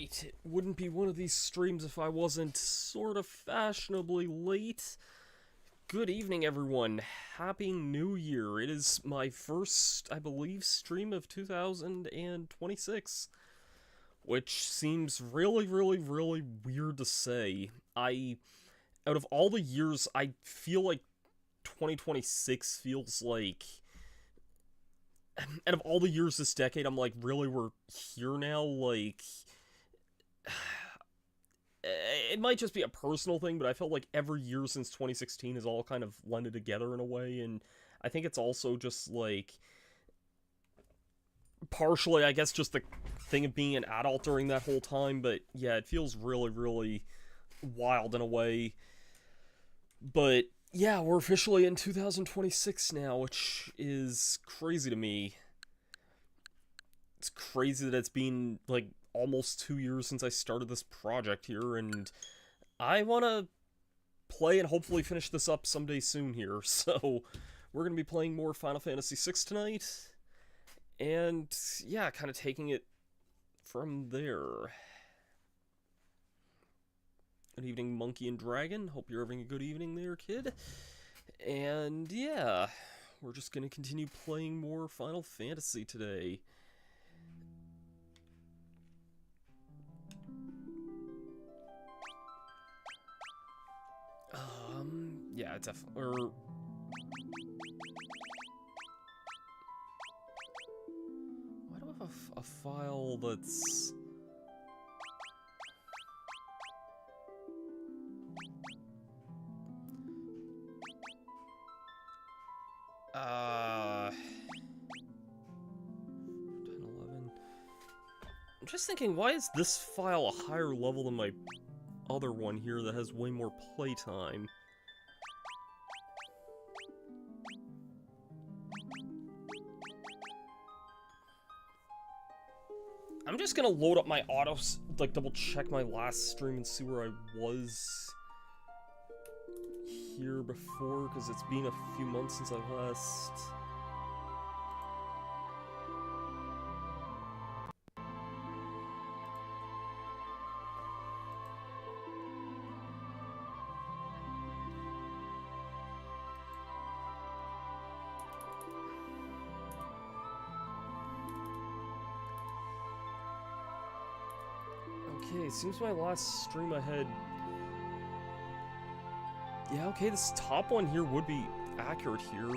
Alright, it wouldn't be one of these streams if I wasn't sort of fashionably late. Good evening, everyone. Happy New Year. It is my first, I believe, stream of 2026, which seems really, really, really weird to say. Out of all the years, I feel like 2026 feels like out of all the years this decade, I'm like, really, we're here now? Like, it might just be a personal thing, but I felt like every year since 2016 is all kind of blended together in a way, and I think it's also just like partially, I guess, just the thing of being an adult during that whole time, but yeah, it feels really, really wild in a way. But yeah, we're officially in 2026 now, which is crazy to me. It's crazy that it's been like almost 2 years since I started this project here, and I want to play and hopefully finish this up someday soon here. So we're going to be playing more Final Fantasy VI tonight, and yeah, kind of taking it from there. Good evening, Monkey and Dragon. Hope you're having a good evening there, kid. And yeah, we're just going to continue playing more Final Fantasy today. Yeah, it's why do I have a file that's... Uh... 10, 11... I'm just thinking, why is this file a higher level than my other one here that has way more playtime? I'm just gonna load up my autos, like double check my last stream and see where I was here before, because it's been a few months since I last... Okay, seems my last stream I had... Yeah, okay, this top one here would be accurate here.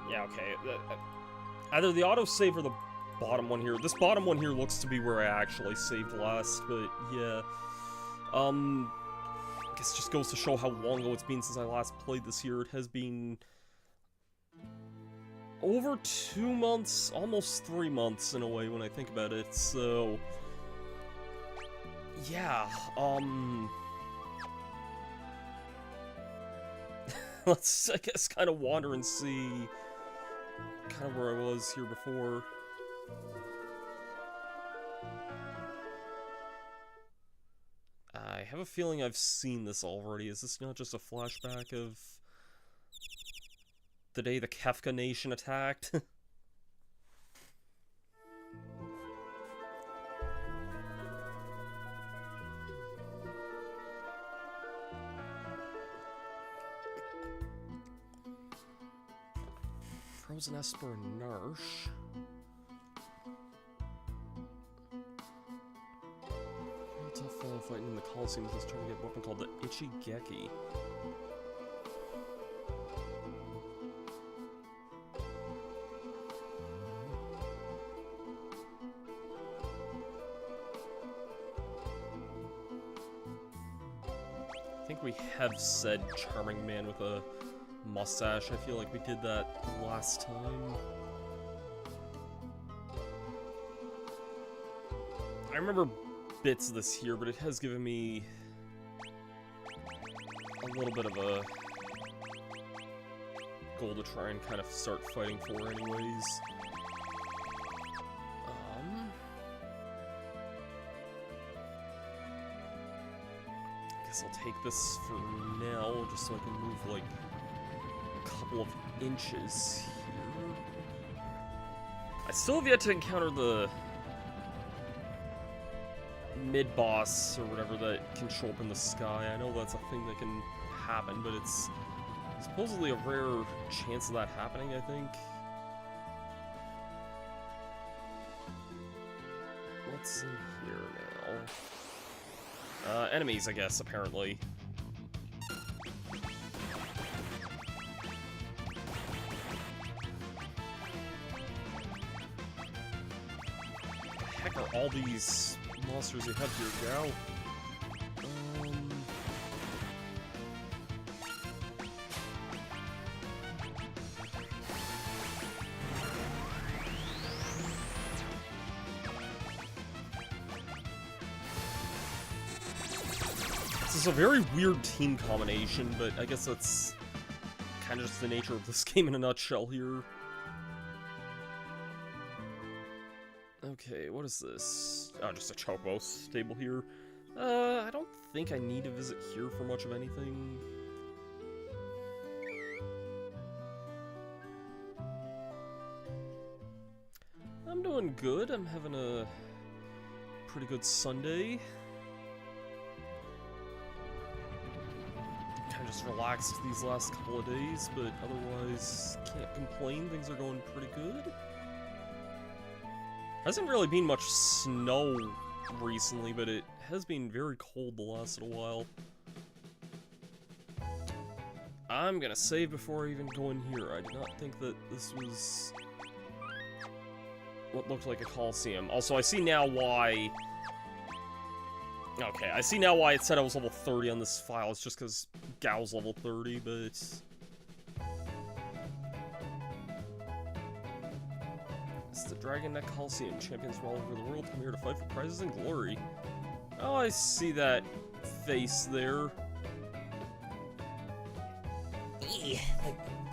Yeah, okay. Either the autosave or the bottom one here. This bottom one here looks to be where I actually saved last, but yeah. I guess it just goes to show how long ago it's been since I last played this here. It has been over 2 months, almost 3 months in a way when I think about it, so... Yeah, let's, I guess, kind of wander and see kind of where I was here before. I have a feeling I've seen this already. Is this not just a flashback of the day the Kefka Nation attacked? Frozen Esper and Narsh. Real tough fellow fighting in the Coliseum with this target weapon called the Ichigeki. I think we have said charming man with a mustache. I feel like we did that last time. I remember bits of this here, but it has given me a little bit of a goal to try and kind of start fighting for anyways. I guess I'll take this for now, just so I can move, like, a couple couple of inches here. I still have yet to encounter the mid-boss or whatever that can show up in the sky. I know that's a thing that can happen, but it's supposedly a rare chance of that happening, I think. What's in here now? Enemies, I guess, apparently. What the heck are all these monsters they have here, Gao? This is a very weird team combination, but I guess that's kind of just the nature of this game in a nutshell here. Okay, what is this? Oh, just a Chocobo stable here. I don't think I need to visit here for much of anything. I'm doing good. I'm having a pretty good Sunday. Just relaxed these last couple of days, but otherwise can't complain. Things are going pretty good. Hasn't really been much snow recently, but it has been very cold the last little while. I'm gonna save before I even go in here. I did not think that this was what looked like a Coliseum. Also, I see now why... Okay, I see now why it said I was level 30 on this file. It's just because Gao's level 30, but... It's the Dragon Neck Coliseum. Champions from all over the world come here to fight for prizes and glory. Oh, I see that face there. The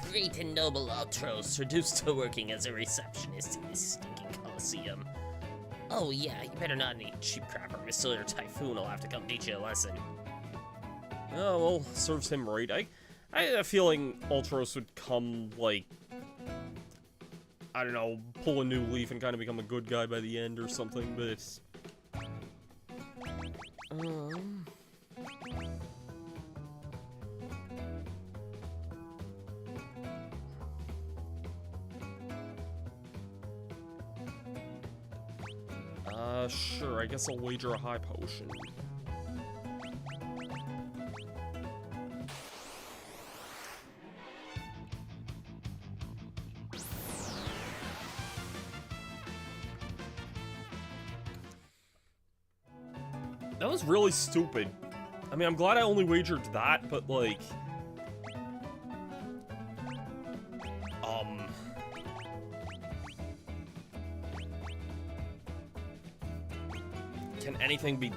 great and noble Ultros, reduced to working as a receptionist in this stinking Coliseum. Oh yeah, you better not eat cheap crap or Missile Typhoon will have to come teach you a lesson. Oh, well, serves him right. I had a feeling Ultros would come, like, I don't know, pull a new leaf and kind of become a good guy by the end or something, but... Sure, I guess I'll wager a high potion. That was really stupid. I mean, I'm glad I only wagered that, but like... Can anything be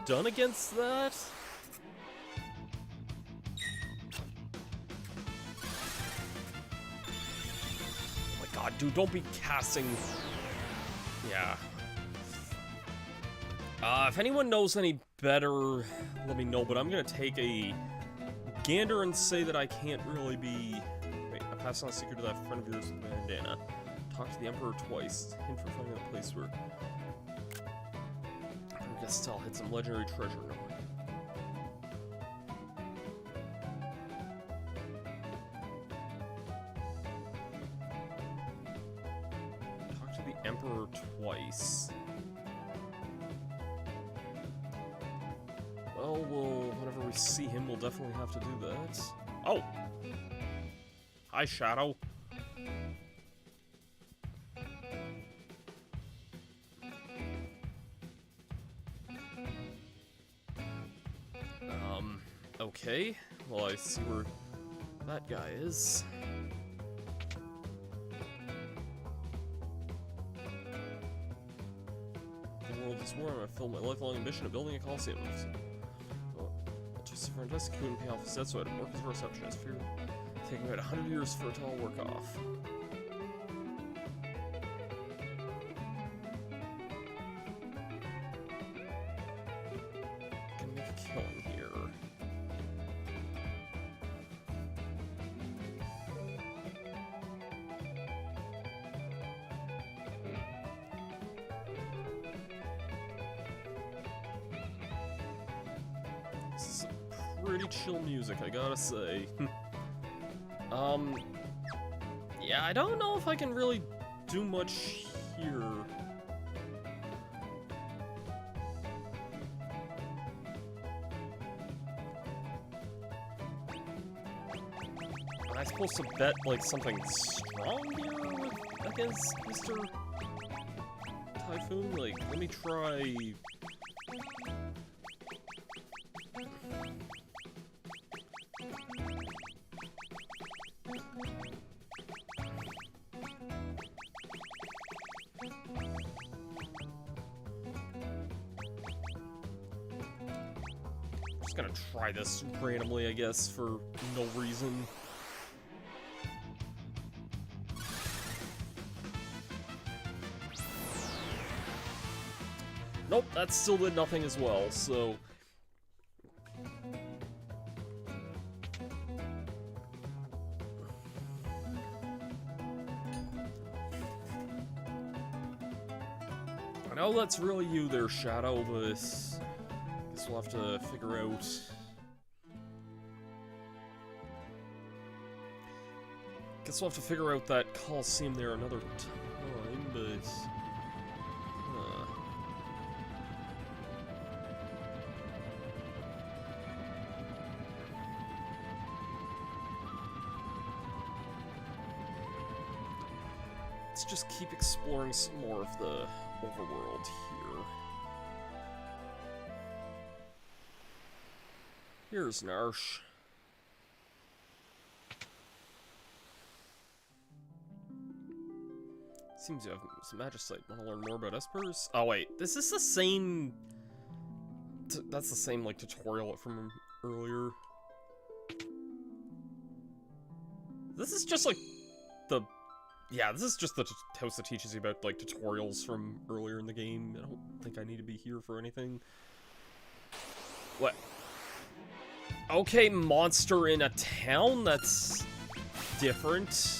done against that? Oh my god, dude, don't be casting... Yeah. If anyone knows any better, let me know, but I'm gonna take a gander and say that I can't really be... Wait, I passed on a secret to that friend of yours with bandana. Talk to the Emperor twice. Hint for finding a place where... I guess I'll hit some legendary treasure. Talk to the Emperor twice. Well, whenever we see him, we'll definitely have to do that. Oh! Hi, Shadow. Okay, well, I see where that guy is. The world is warm. I filled my lifelong ambition of building a Coliseum. Well, just for fantastic coup and pay off his debt, so I had to work as a receptionist. Fear taking about 100 years for it to all work off. Can make a killing here. pretty chill music, I gotta say. Yeah, I don't know if I can really do much here. Am I supposed to bet, like, something strong here with, against Mr. Typhoon? Like, let me try... Just gonna try this randomly, I guess, for no reason. Nope, that still did nothing as well, so... I know that's really you there, Shadow, but... guess we'll have to figure out... guess we'll have to figure out that Coliseum there another time, but... let's just keep exploring some more of the overworld here. Here's Narsh. Seems you have some Magicite. Want to learn more about Espers? Oh wait, this is the same... that's the same, like, tutorial from earlier. This is just, like, the... yeah, this is just the house that teaches you about, like, tutorials from earlier in the game. I don't think I need to be here for anything. What? Okay, monster in a town? That's... different.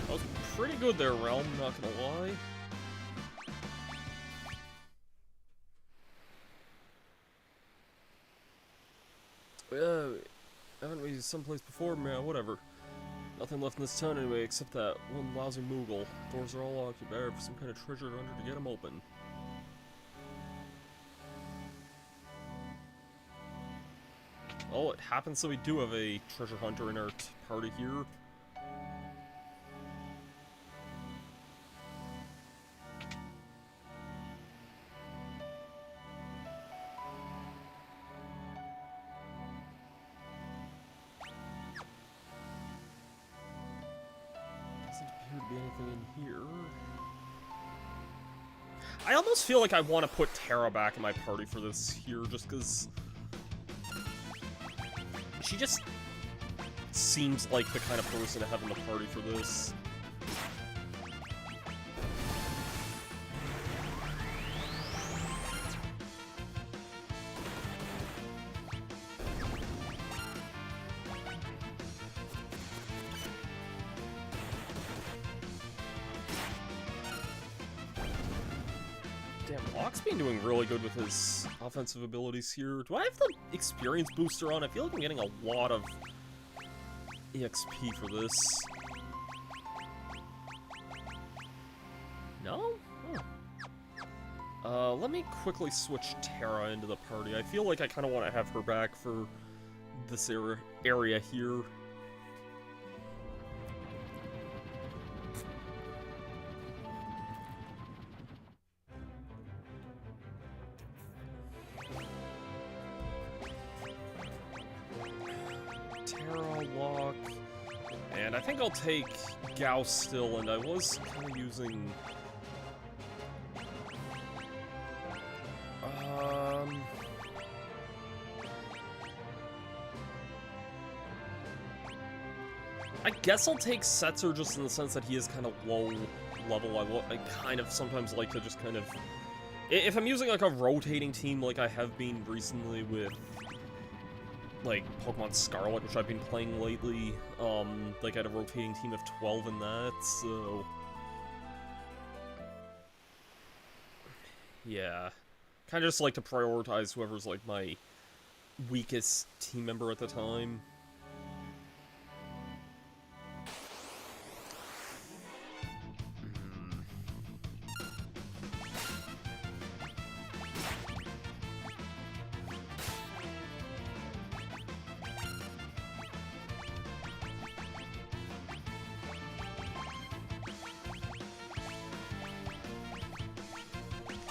That was pretty good there, Realm, not gonna lie. Haven't we someplace before? Man, whatever. Nothing left in this town anyway, except that one lousy Moogle. Doors are all locked. You better have some kind of treasure under to get them open. Oh, it happens so we do have a treasure hunter in our party here. I almost feel like I want to put Terra back in my party for this here, just because she just seems like the kind of person to have in the party for this. Locke's been doing really good with his offensive abilities here. Do I have the experience booster on? I feel like I'm getting a lot of EXP for this. No? Oh. Let me quickly switch Terra into the party. I feel like I kind of want to have her back for this area here. And I think I'll take Gauss still, and I was kind of using... I guess I'll take Setzer just in the sense that he is kind of low level. I kind of sometimes like to just kind of If I'm using, like, a rotating team like I have been recently with, like, Pokemon Scarlet, which I've been playing lately, like, I had a rotating team of 12 in that, so... Yeah. Kinda just like to prioritize whoever's, like, my weakest team member at the time.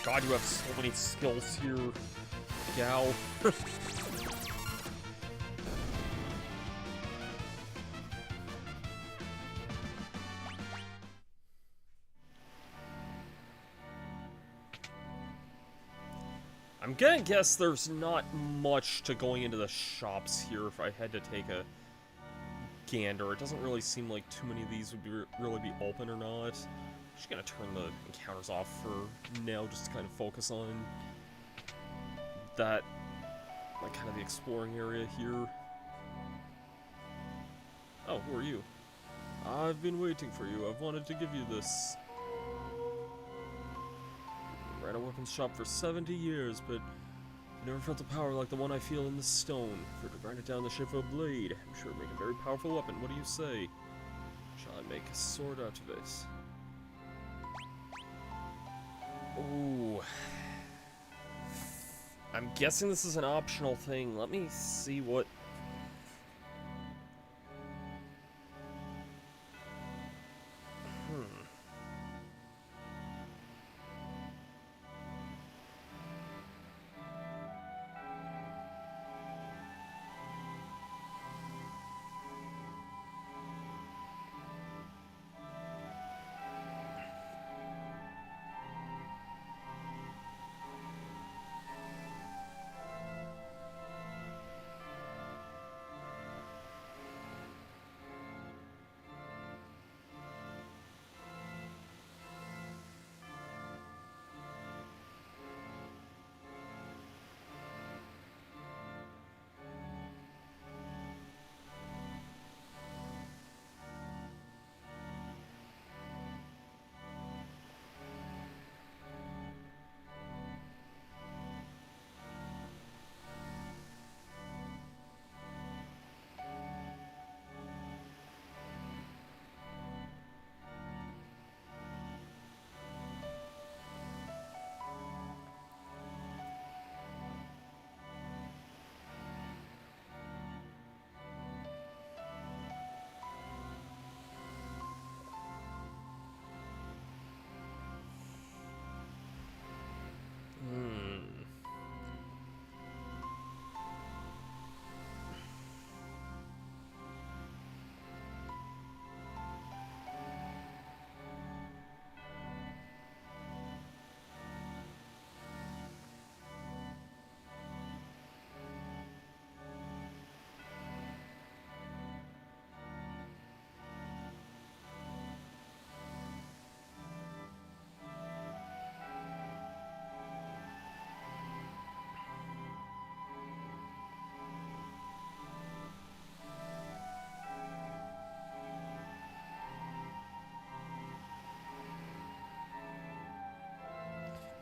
God, you have so many skills here, Gal. I'm gonna guess there's not much to going into the shops here if I had to take a gander. It doesn't really seem like too many of these would be really be open or not. I'm just gonna turn the encounters off for now, just to kind of focus on that, like, kind of the exploring area here. Oh, who are you? I've been waiting for you. I've wanted to give you this. Ran a weapons shop for 70 years, but I never felt a power like the one I feel in this stone. For to grind it down the shape of a blade, I'm sure it'd make a very powerful weapon. What do you say? Shall I make a sword out of it? Ooh. I'm guessing this is an optional thing. Let me see what...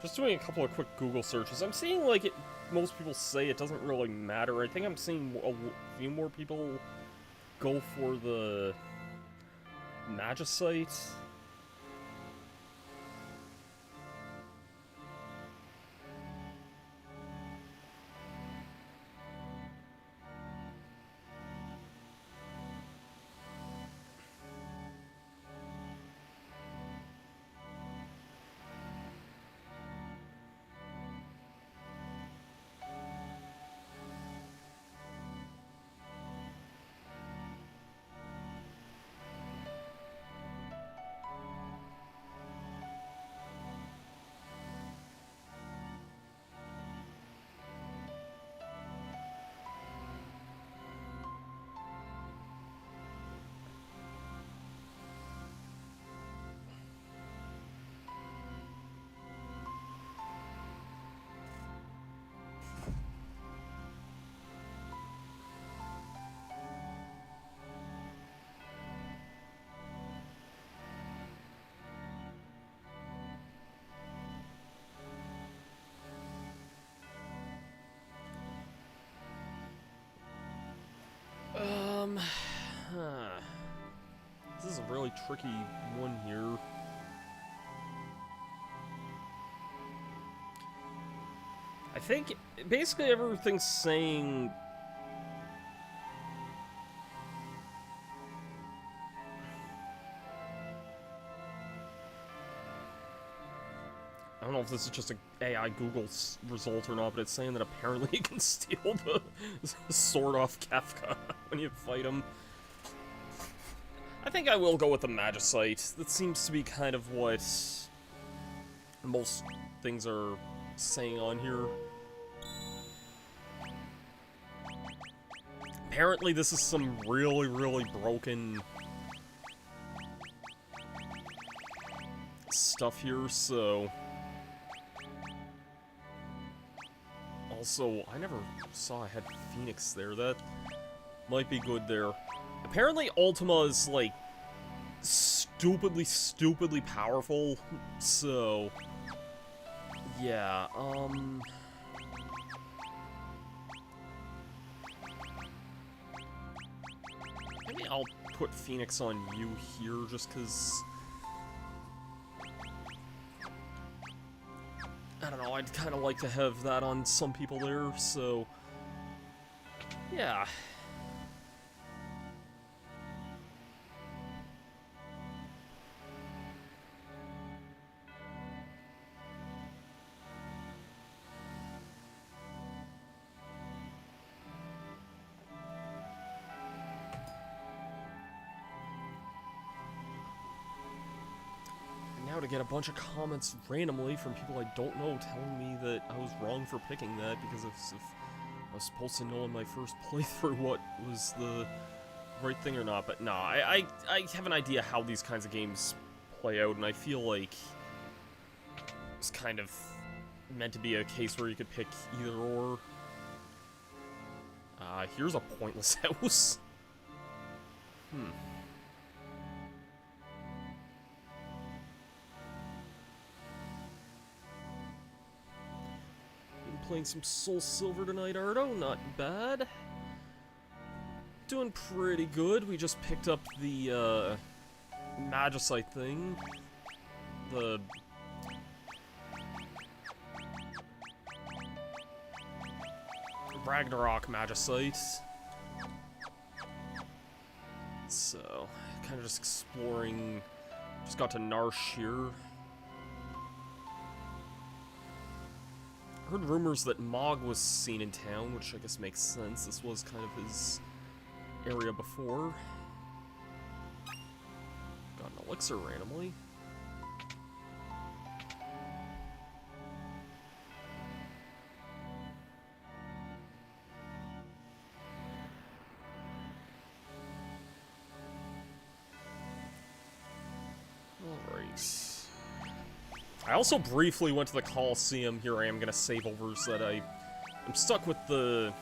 Just doing a couple of quick Google searches. I'm seeing, like, most people say it doesn't really matter. I think I'm seeing a few more people go for the Magicite. This is a really tricky one here. I think basically everything's saying... I don't know if this is just an AI Google result or not, but it's saying that apparently you can steal the sword off Kefka when you fight him. I think I will go with the Magicite. That seems to be kind of what most things are saying on here. Apparently this is some really, really broken stuff here, so... Also, I never saw I had Phoenix there. That might be good there. Apparently Ultima is, like, stupidly, stupidly powerful, so... Yeah, maybe I'll put Phoenix on you here, just because... I don't know, I'd kind of like to have that on some people there, so... Yeah. Now to get a bunch of comments randomly from people I don't know telling me that I was wrong for picking that because if I was supposed to know in my first playthrough what was the right thing or not, but nah, I have an idea how these kinds of games play out, and I feel like it's kind of meant to be a case where you could pick either or. Here's a pointless house. Playing some Soul Silver tonight, Ardo. Not bad. Doing pretty good. We just picked up the Magicite thing. The Ragnarok Magicite. So, kind of just exploring. Just got to Narsh here. Heard rumors that Mog was seen in town, which I guess makes sense. This was kind of his area before. Got an elixir randomly. Alright. I also briefly went to the Coliseum. Here I am gonna save over so that I'm stuck with the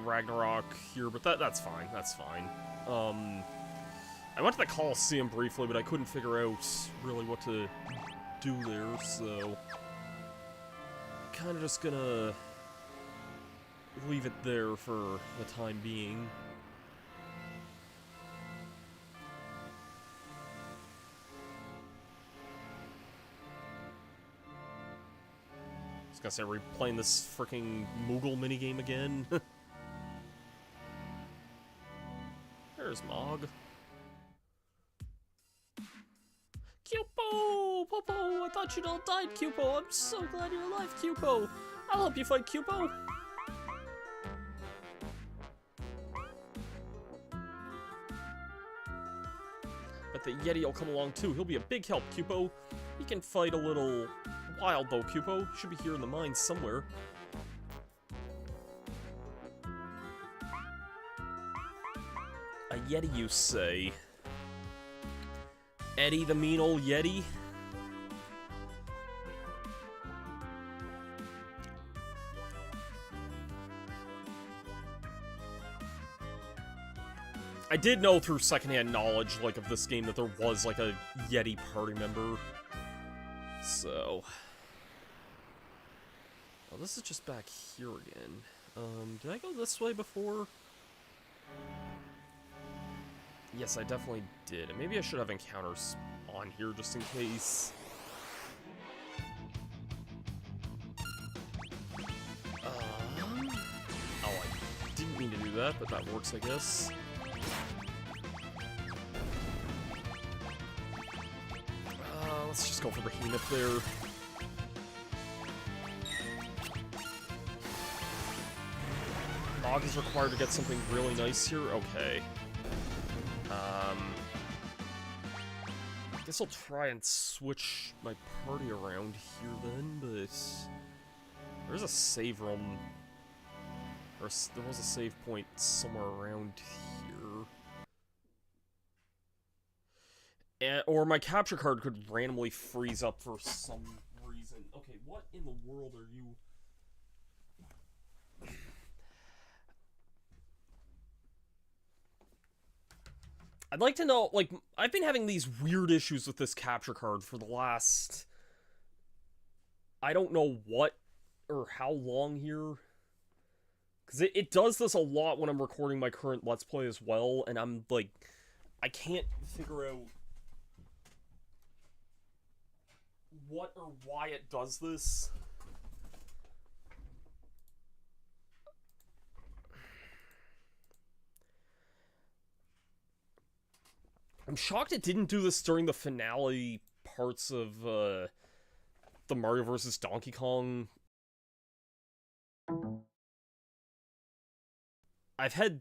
Ragnarok here, but that's fine. That's fine. I went to the Coliseum briefly, but I couldn't figure out really what to do there, so kind of just gonna leave it there for the time being. I was gonna say, are we playing this freaking Moogle minigame again? There's Mog. Cupo! Popo! I thought you'd all died, Cupo! I'm so glad you're alive, Cupo! I'll help you fight Cupo! Bet the Yeti will come along too. He'll be a big help, Cupo. He can fight a little wild though, Cupo. Should be here in the mines somewhere. A Yeti, you say? Eddie the mean old Yeti? I did know through secondhand knowledge, like, of this game that there was, like, a Yeti party member. So... Oh, this is just back here again. Did I go this way before? Yes, I definitely did. And maybe I should have encounters on here just in case. Oh, I didn't mean to do that, but that works, I guess. Let's just go for Behemoth there. Mog is required to get something really nice here? Okay. Guess I'll try and switch my party around here then, but... There's a save room. Or there was a save point somewhere around here. Or my capture card could randomly freeze up for some reason. Okay, what in the world are you... I'd like to know, like, I've been having these weird issues with this capture card for the last... I don't know what or how long here. Because it does this a lot when I'm recording my current Let's Play as well, and I'm, like, I can't figure out what or why it does this. I'm shocked it didn't do this during the finale parts of the Mario vs. Donkey Kong. I've had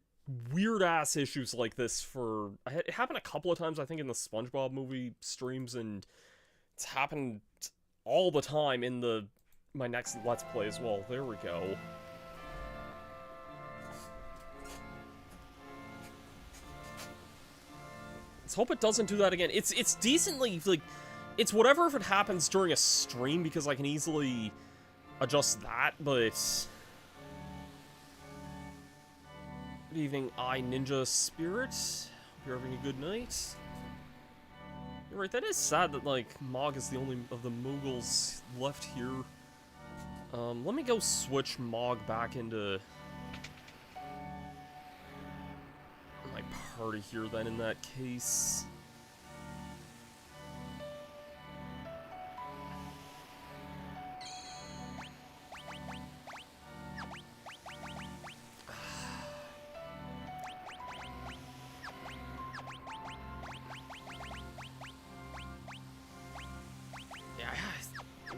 weird-ass issues like this for... It happened a couple of times, I think, in the SpongeBob movie streams, and it's happened all the time in my next Let's Play as well. There we go. Let's hope it doesn't do that again. It's decently, like, it's whatever if it happens during a stream, because I can easily adjust that, but... Good evening, Ninja Spirit. Hope you're having a good night. You're right, that is sad that, like, Mog is the only of the Moogles left here. Let me go switch Mog back into my party here, then, in that case.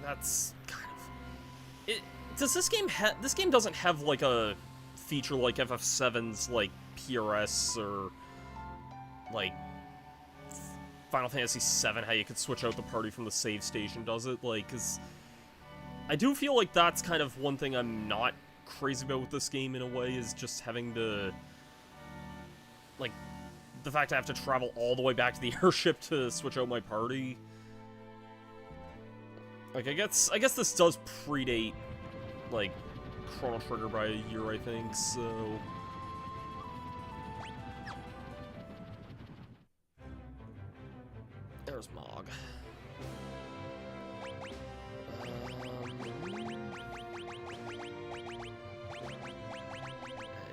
That's kind of... Does this game this game doesn't have, like, a feature like FF7's, like, PRS or, like, Final Fantasy VII, how you could switch out the party from the save station, does it? Like, because I do feel like that's kind of one thing I'm not crazy about with this game, in a way, is just having to, like, the fact I have to travel all the way back to the airship to switch out my party. Like, I guess this does predate, like, Chrono Trigger by a year, I think, so... There's Mog.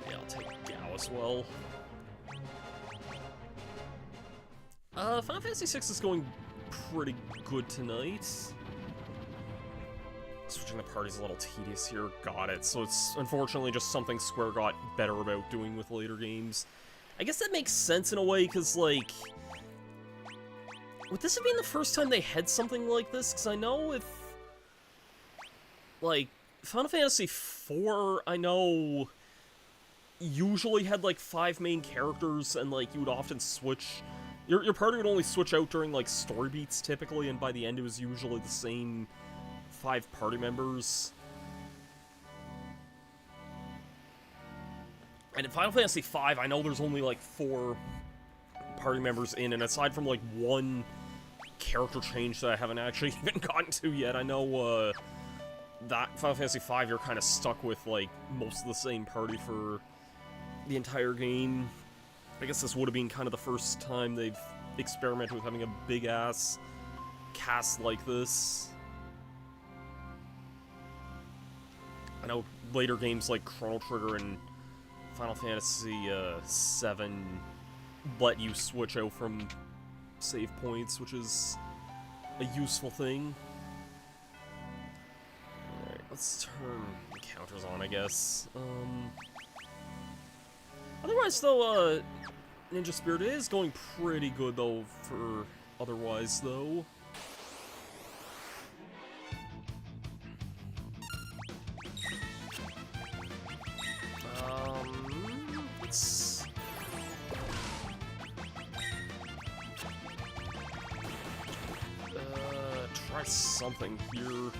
Yeah, I'll take Gao as well. Final Fantasy VI is going pretty good tonight. Switching the party's a little tedious here. Got it. So it's unfortunately just something Square got better about doing with later games. I guess that makes sense in a way, because, like... Would this have been the first time they had something like this? Because I know if... Like, Final Fantasy IV, I know... usually had, like, 5 main characters, and, like, you would often switch... Your party would only switch out during, like, story beats, typically, and by the end it was usually the same 5 party members. And in Final Fantasy V, I know there's only, like, 4 party members in, and aside from, like, one character change that I haven't actually even gotten to yet, I know, that Final Fantasy V, you're kind of stuck with, like, most of the same party for the entire game. I guess this would have been kind of the first time they've experimented with having a big-ass cast like this. I know later games like Chrono Trigger and Final Fantasy VII let you switch out from save points, which is a useful thing. Alright, let's turn the counters on, I guess. Otherwise, though, Ninja Spirit is going pretty good, though, for otherwise, though. Let's... try something here.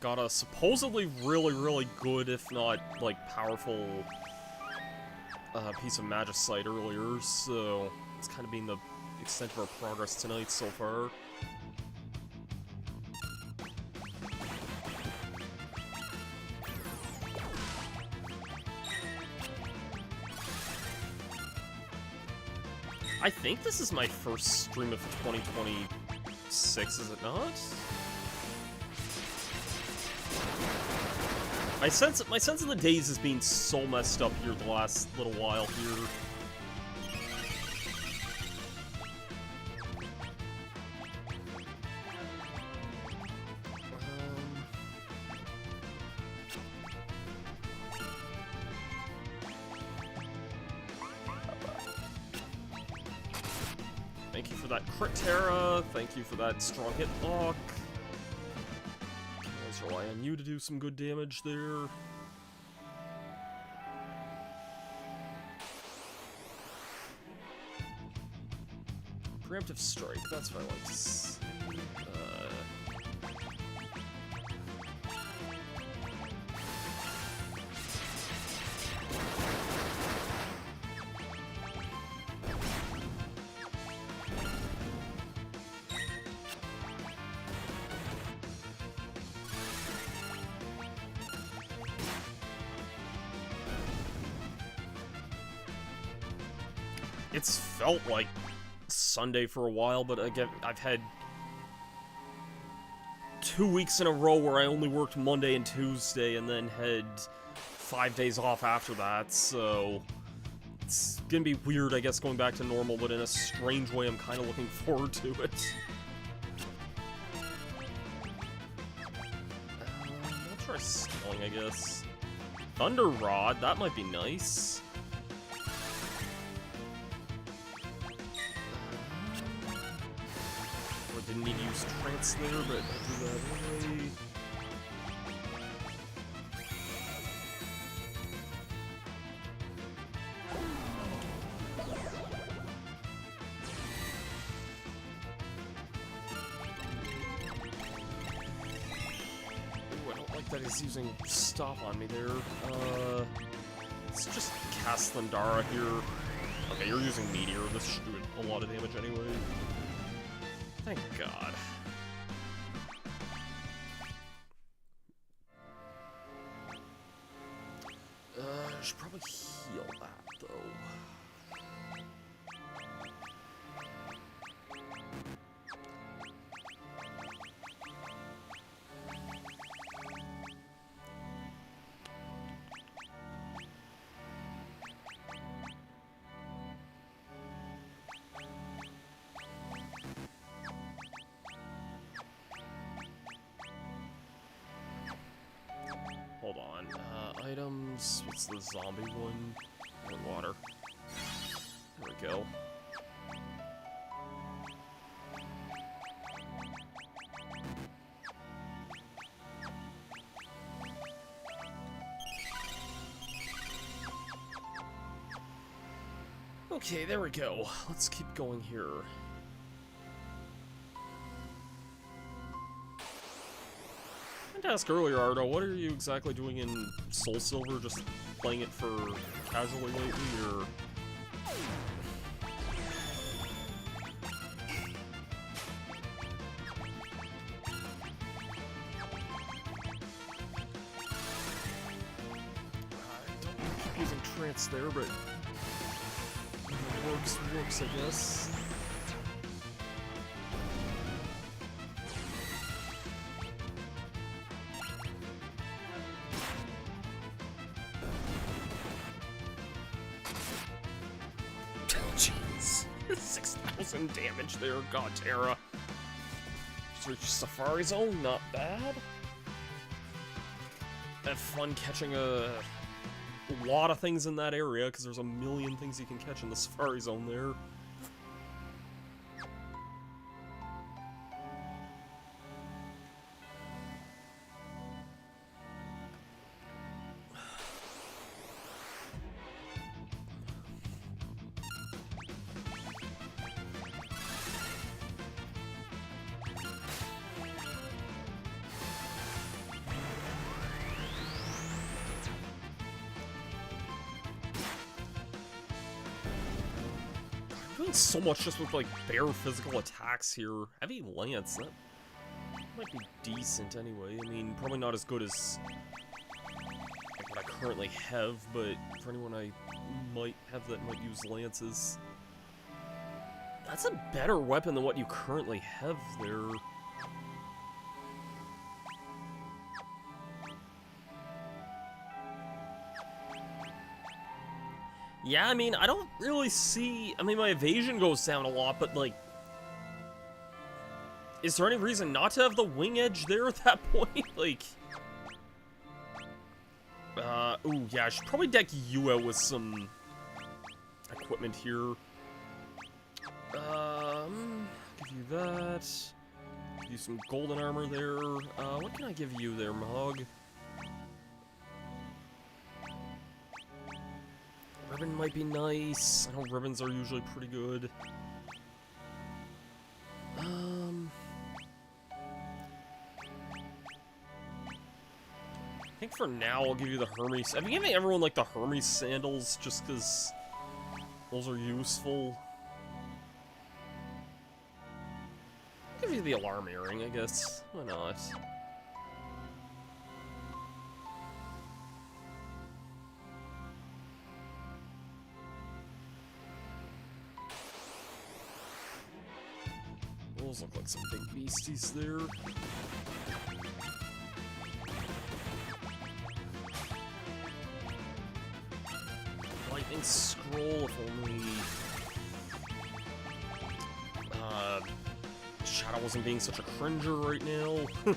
Got a supposedly really, really good, if not, like, powerful piece of Magicite earlier, so it's kind of been the extent of our progress tonight so far. I think this is my first stream of 2026, is it not? My sense of the days has been so messed up here the last little while here. Thank you for that crit Terra. Thank you for that strong hit block. Rely on you to do some good damage there. Preemptive strike, that's what I like to see. It's felt like Sunday for a while, but again, I've had 2 weeks in a row where I only worked Monday and Tuesday, and then had 5 days off after that, so it's gonna be weird, I guess, going back to normal, but in a strange way, I'm kind of looking forward to it. I'll try Stalling, I guess. Thunder Rod, that might be nice. Didn't need to use Trance there, but I'll do that anyway. Ooh, I don't like that he's using Stop on me there. Let's just cast Thundara here. Okay, you're using Meteor. This should do a lot of damage anyway. Thank God. I should probably heal that, though. Hold on. Items. What's the zombie one? Oh, water. There we go. Okay, there we go. Let's keep going here. I meant to ask earlier, Ardo, what are you exactly doing in Soul Silver? Just playing it for casually lately, or Lance there, but works, I guess. Jeez. 6,000 damage there, God, Terra. Just reached Safari Zone, not bad. Had fun catching a lot of things in that area, because there's a million things you can catch in the Safari Zone there. Doing so much just with, like, bare physical attacks here. Heavy Lance, that might be decent anyway. I mean, probably not as good as like, what I currently have, but for anyone I might have that might use Lances, that's a better weapon than what you currently have there. Yeah, I mean, I don't really see... I mean, my evasion goes down a lot, but, like... Is there any reason not to have the wing edge there at that point? Like... ooh, yeah, I should probably deck you out with some... equipment here. Give you that. Give you some golden armor there. What can I give you there, Mog? Ribbon might be nice. I know ribbons are usually pretty good. I think for now I'll give you the Hermes. I've been giving everyone like the Hermes sandals just because those are useful. I'll give you the alarm earring, I guess. Why not? Those look like some big beasties there. Lightning Scroll, if only... Shadow wasn't being such a cringer right now. At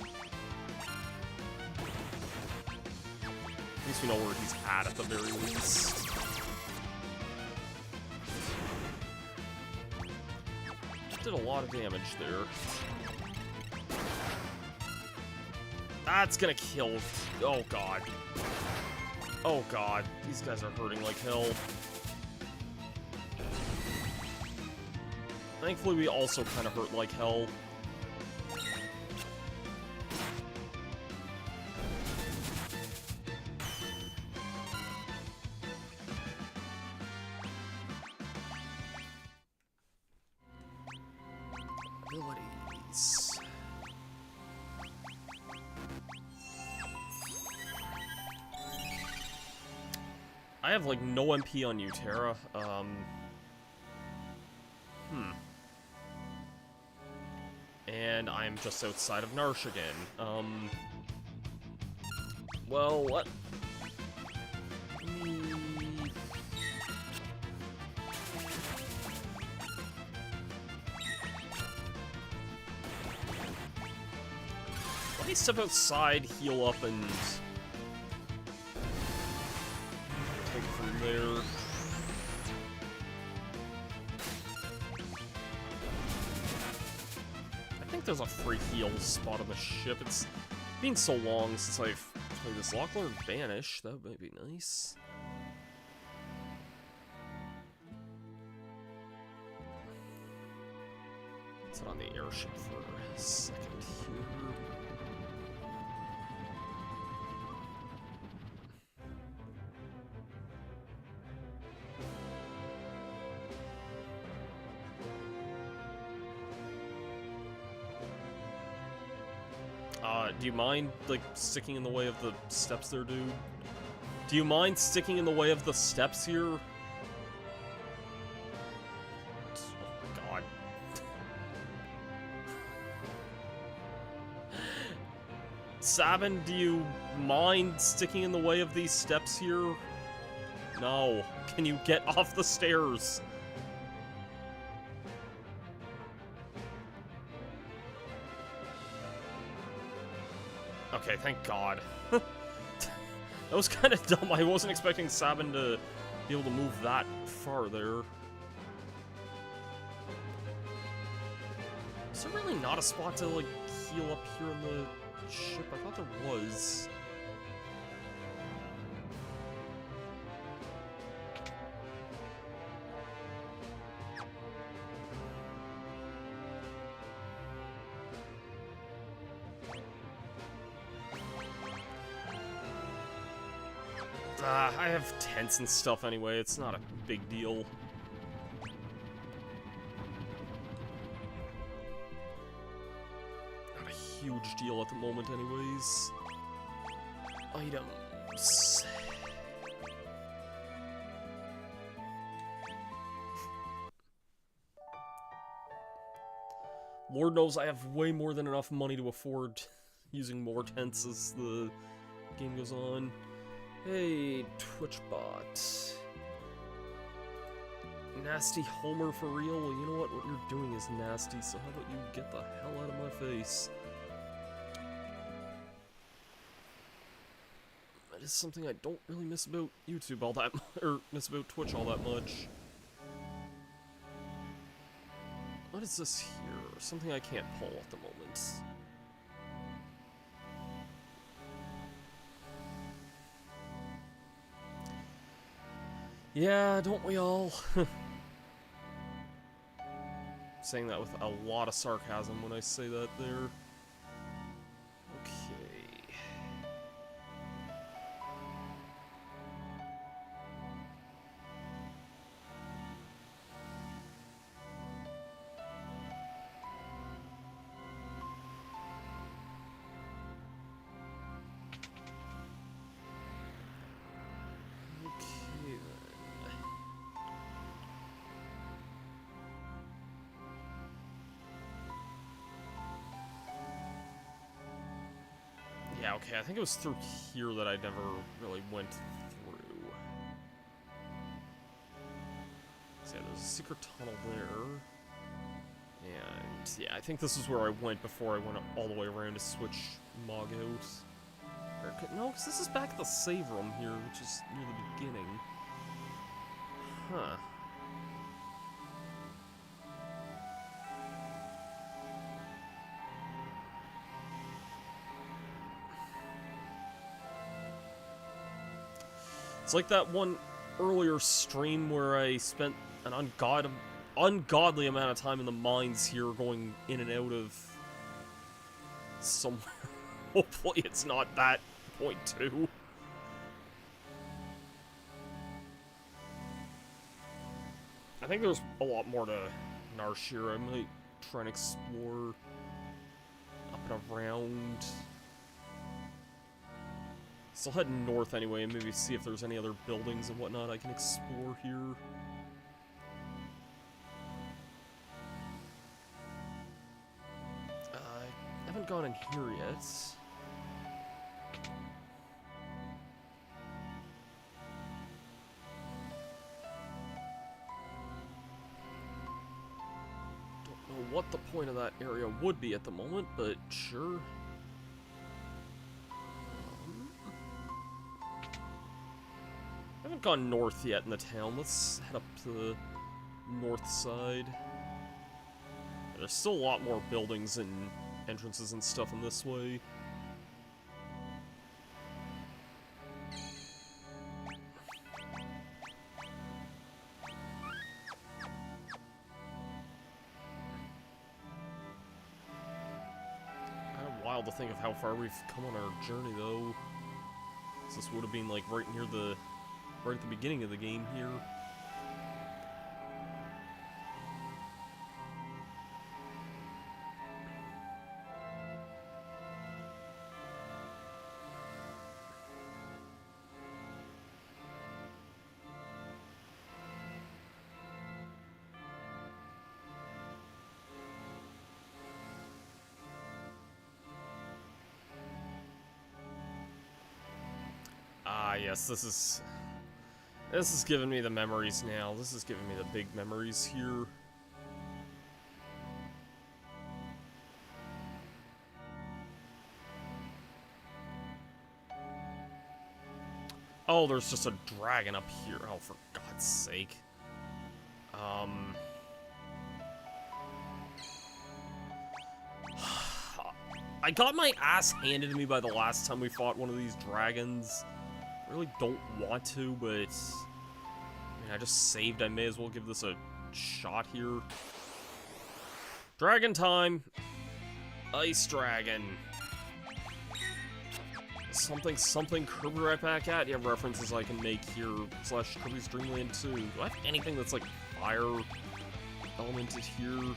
least we know where he's at the very least. Did a lot of damage there. That's gonna kill. Oh god. Oh god. These guys are hurting like hell. Thankfully, we also kind of hurt like hell. Abilities. I have, like, no MP on you, Terra. And I'm just outside of Narshe again. Well, what? Let me step outside, heal up, and take it from there. I think there's a free heal spot on the ship. It's been so long since I've played this. Locklear Vanish, that might be nice. Let's head on the airship for a second here. Do you mind, like, sticking in the way of the steps there, dude? Do you mind sticking in the way of the steps here? Oh, God. Sabin, do you mind sticking in the way of these steps here? No. Can you get off the stairs? Okay, thank God. That was kind of dumb. I wasn't expecting Sabin to be able to move that far there. Is there really not a spot to, like, heal up here in the ship? I thought there was. I have tents and stuff anyway, it's not a big deal. Not a huge deal at the moment anyways. Items. Lord knows I have way more than enough money to afford using more tents as the game goes on. Hey, TwitchBot. Nasty Homer for real? Well, you know what? What you're doing is nasty, so how about you get the hell out of my face? That is something I don't really miss about YouTube all that or miss about Twitch all that much. What is this here? Something I can't pull at the moment. Yeah, don't we all? Saying that with a lot of sarcasm when I say that there. Okay. Yeah, okay, I think it was through here that I never really went through. So yeah, there's a secret tunnel there. And yeah, I think this is where I went before I went all the way around to switch Mog out. No, because this is back at the save room here, which is near the beginning. Huh. It's like that one earlier stream where I spent an ungodly amount of time in the mines here going in and out of somewhere. Hopefully it's not that point 2. I think there's a lot more to Narshira. I might try and explore up and around. Still heading north anyway, and maybe see if there's any other buildings and whatnot I can explore here. I haven't gone in here yet. Don't know what the point of that area would be at the moment, but sure. I haven't gone north yet in the town. Let's head up to the north side. There's still a lot more buildings and entrances and stuff in this way. Kind of wild to think of how far we've come on our journey, though. So this would have been like right near the right at the beginning of the game here. Ah, yes, this is giving me the memories now. This is giving me the big memories here. Oh, there's just a dragon up here. Oh, for God's sake. I got my ass handed to me by the last time we fought one of these dragons. I really don't want to, but... I mean, I just saved. I may as well give this a shot here. Dragon time! Ice dragon. Something Kirby right back at. You have references I can make here. / Kirby's Dream Land 2. Do I have anything that's like fire elemented here?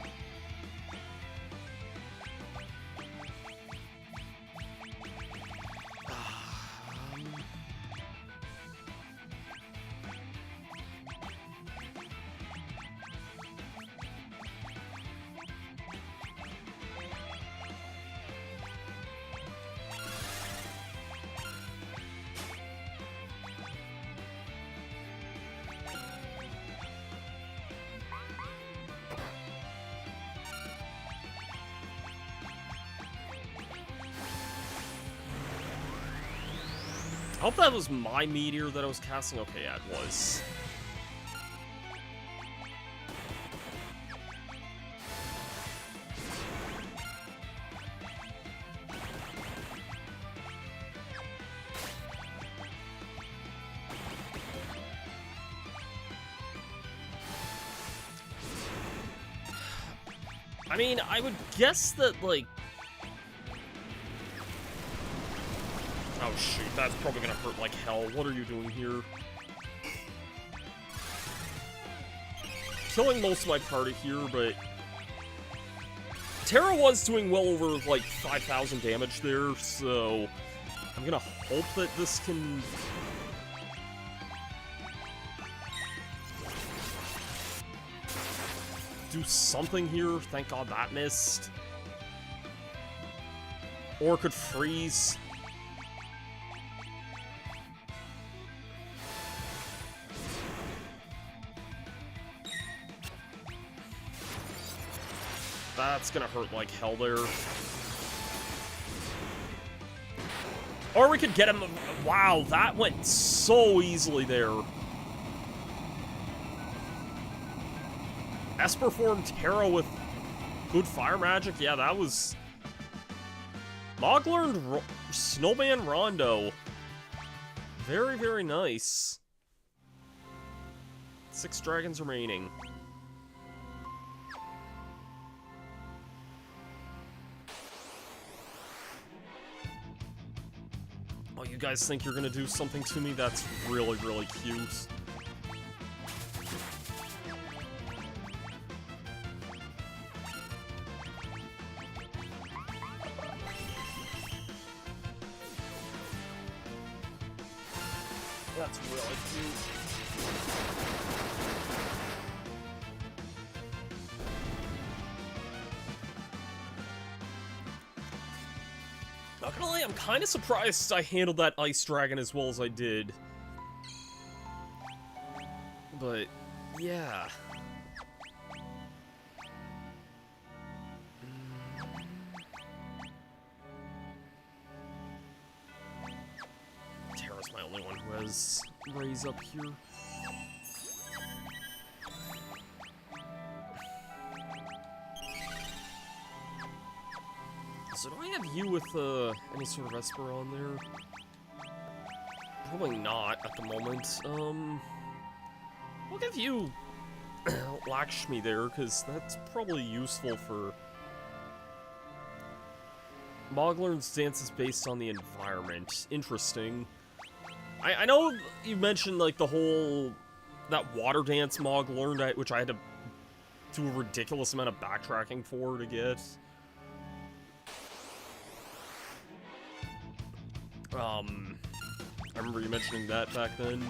I hope that was my meteor that I was casting. Okay, yeah, it was. I mean, I would guess that, like... Oh shoot, that's probably gonna hurt like hell. What are you doing here? Killing most of my party here, but... Terra was doing well over, like, 5,000 damage there, so... I'm gonna hope that this can... do something here. Thank God that missed. Or could freeze. That's gonna hurt like hell there. Or we could get him... Wow, that went so easily there. Esper form Terra with good fire magic? Yeah, that was... Mog learned Snowman Rondo. Very, very nice. 6 dragons remaining. Oh, you guys think you're gonna do something to me? That's really, really cute. That's really cute. Not gonna lie, I'm kind of surprised I handled that ice dragon as well as I did. But, yeah. Terra's my only one who has raise up here. So do I have you with any sort of Esper on there? Probably not at the moment. I'll give you Lakshmi there, because that's probably useful for... Mogler's dance is based on the environment. Interesting. I know you mentioned, like, the whole... that water dance Mog learned, which I had to do a ridiculous amount of backtracking for to get. I remember you mentioning that back then.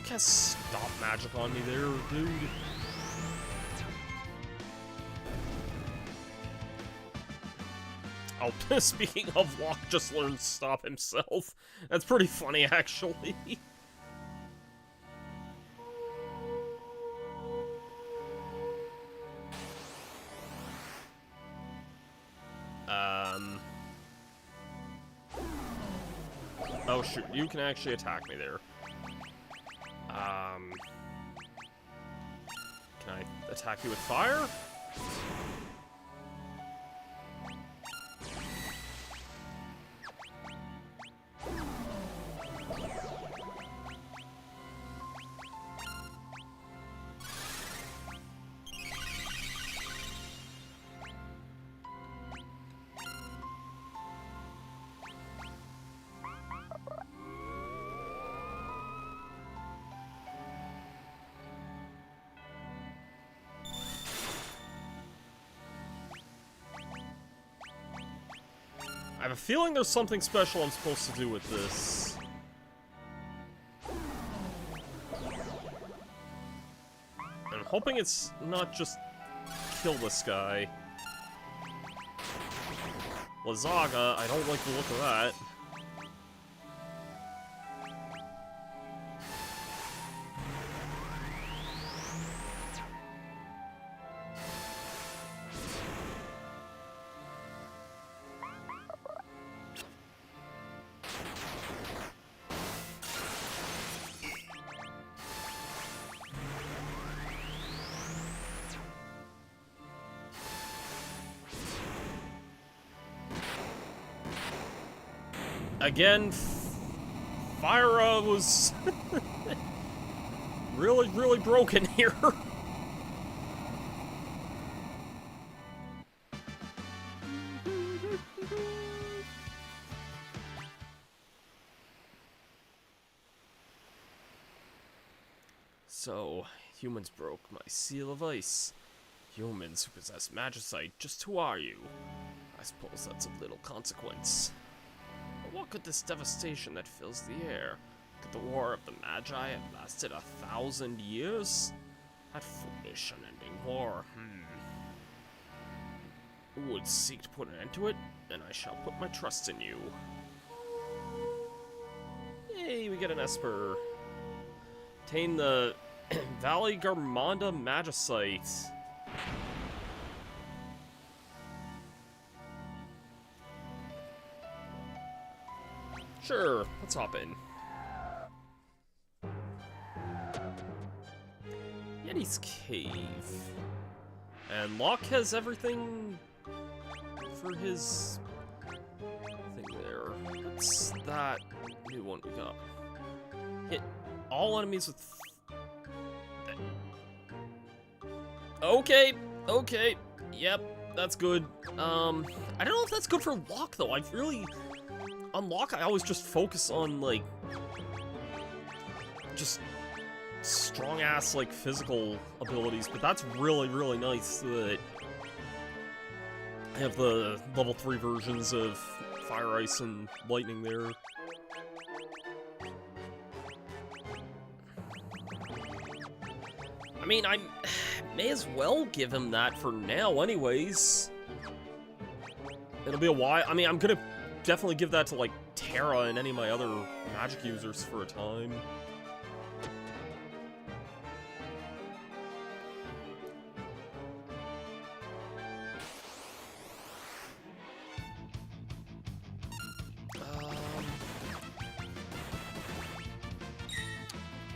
Don't cast stop magic on me there, dude. Oh, speaking of, Locke just learned stop himself. That's pretty funny, actually. Oh shoot, you can actually attack me there. Can I attack you with fire? I have a feeling there's something special I'm supposed to do with this. I'm hoping it's not just kill this guy. Lazaga, I don't like the look of that. Again, Fyra was really broken here. So, humans broke my seal of ice. Humans who possess magicite, just who are you? I suppose that's of little consequence. What could this devastation that fills the air? Could the war of the Magi have lasted 1,000 years? That foolish, unending war, Who would seek to put an end to it? Then I shall put my trust in you. Yay, we get an Esper. Obtain the Valley Garmonda Magicite. Sure, let's hop in. Yeti's Cave. And Locke has everything for his thing there. What's that new one we got? Hit all enemies with... Okay, yep, that's good. I don't know if that's good for Locke, though. I've really... On Locke, I always just focus on, like, just strong-ass, like, physical abilities, but that's really nice that I have the level 3 versions of Fire, Ice, and Lightning there. I mean, I may as well give him that for now anyways. It'll be a while. I mean, I'm gonna definitely give that to, like, Terra and any of my other magic users for a time.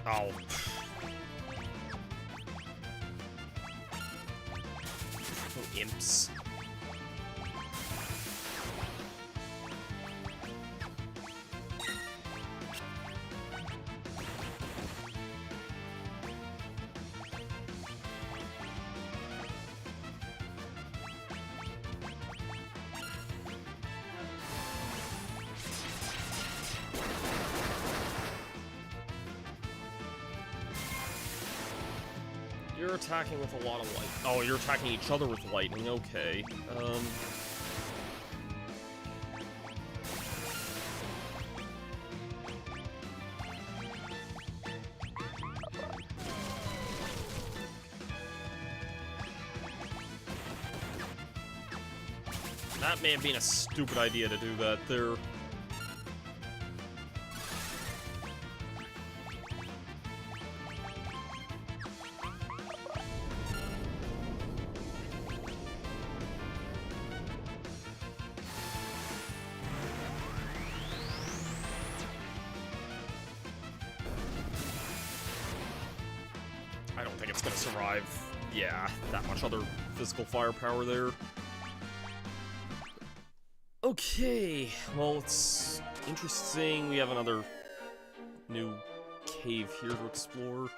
Oh. Imps. You're attacking with a lot of light. Oh, you're attacking each other with lightning. Okay. That may have been a stupid idea to do that there. I don't think it's gonna survive, yeah, that much other physical firepower there. Okay, well, it's interesting. We have another new cave here to explore.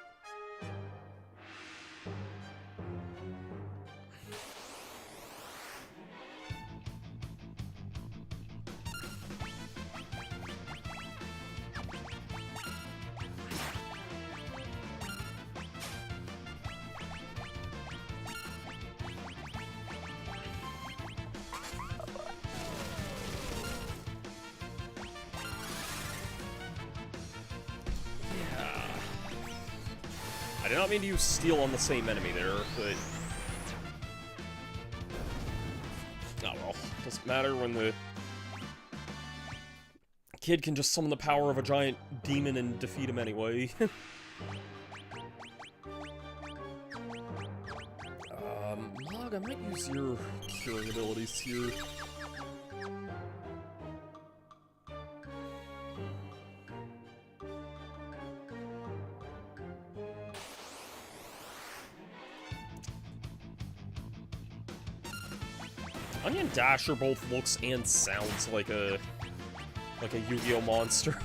I did not mean to use steel on the same enemy there, but... oh well, doesn't matter when the kid can just summon the power of a giant demon and defeat him anyway. Mog, I might use your curing abilities here. Onion Dasher both looks and sounds like a Yu-Gi-Oh monster.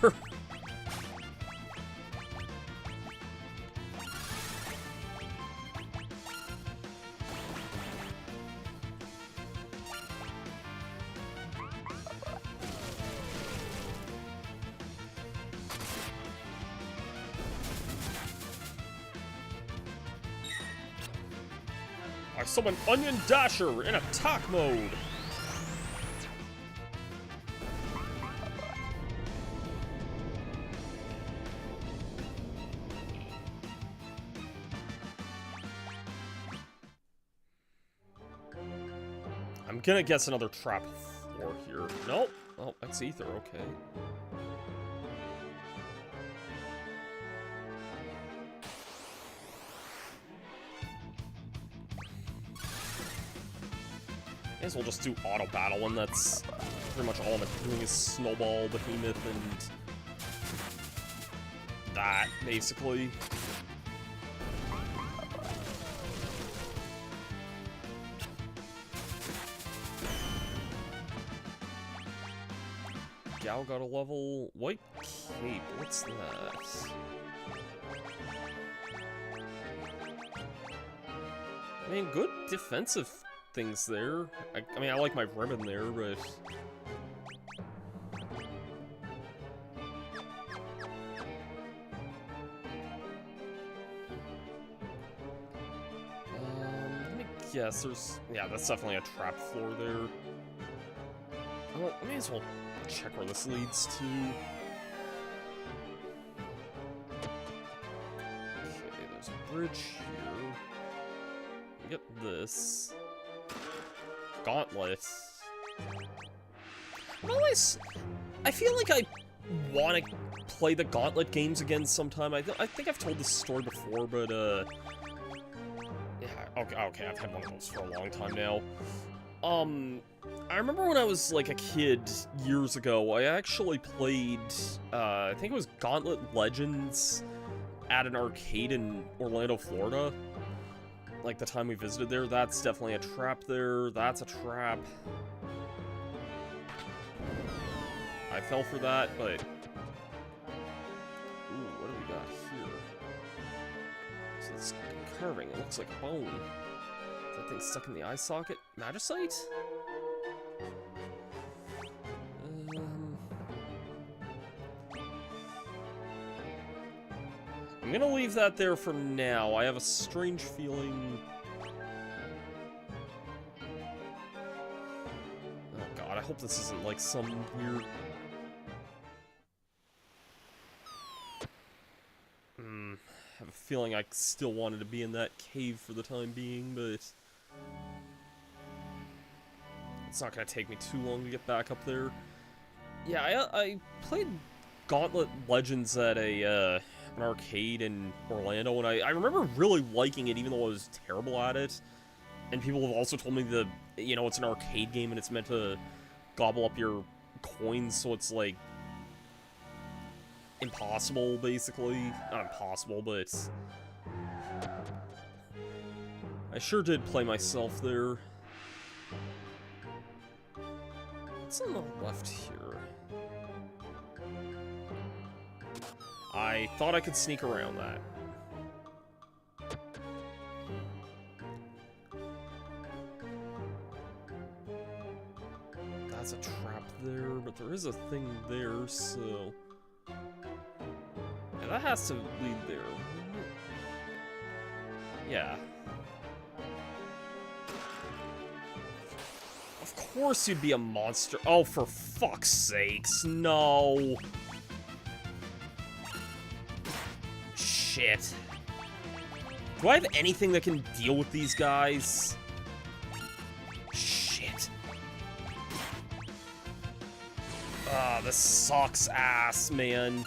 I summon Onion Dasher in attack mode! I'm gonna guess another trap floor here. Nope. Oh, that's Ether, okay. May as well just do auto battle when that's pretty much all I'm doing is Snowball, Behemoth, and that, basically. Gao got a level. White Cape, what's that? I mean, good defensive things there. I mean, I like my ribbon there, but... let me guess, there's... yeah, that's definitely a trap floor there. Well, I may as well check where this leads to. Okay, there's a bridge here. We get this. Gauntlet. I feel like I want to play the Gauntlet games again sometime. I think I've told this story before, but, yeah, okay, I've had one of those for a long time now. I remember when I was, like, a kid years ago, I actually played, I think it was Gauntlet Legends at an arcade in Orlando, Florida. Like, the time we visited there. That's definitely a trap there. That's a trap. I fell for that, but... ooh, what do we got here? So it's carving. It looks like a bone. Is that thing stuck in the eye socket? Magicite? I'm gonna leave that there for now. I have a strange feeling... oh god, I hope this isn't like some weird... I have a feeling I still wanted to be in that cave for the time being, but... It's not gonna take me too long to get back up there. Yeah, I played Gauntlet Legends at an arcade in Orlando, and I remember really liking it, even though I was terrible at it. And people have also told me that, you know, it's an arcade game and it's meant to gobble up your coins, so it's like impossible, basically. Not impossible, but I sure did play myself there. What's on the left here? I thought I could sneak around that. That's a trap there, but there is a thing there, so... Yeah, that has to lead there. Yeah. Of course you'd be a monster. Oh, for fuck's sakes, no. Shit. Do I have anything that can deal with these guys? Shit. Ah, this sucks ass, man.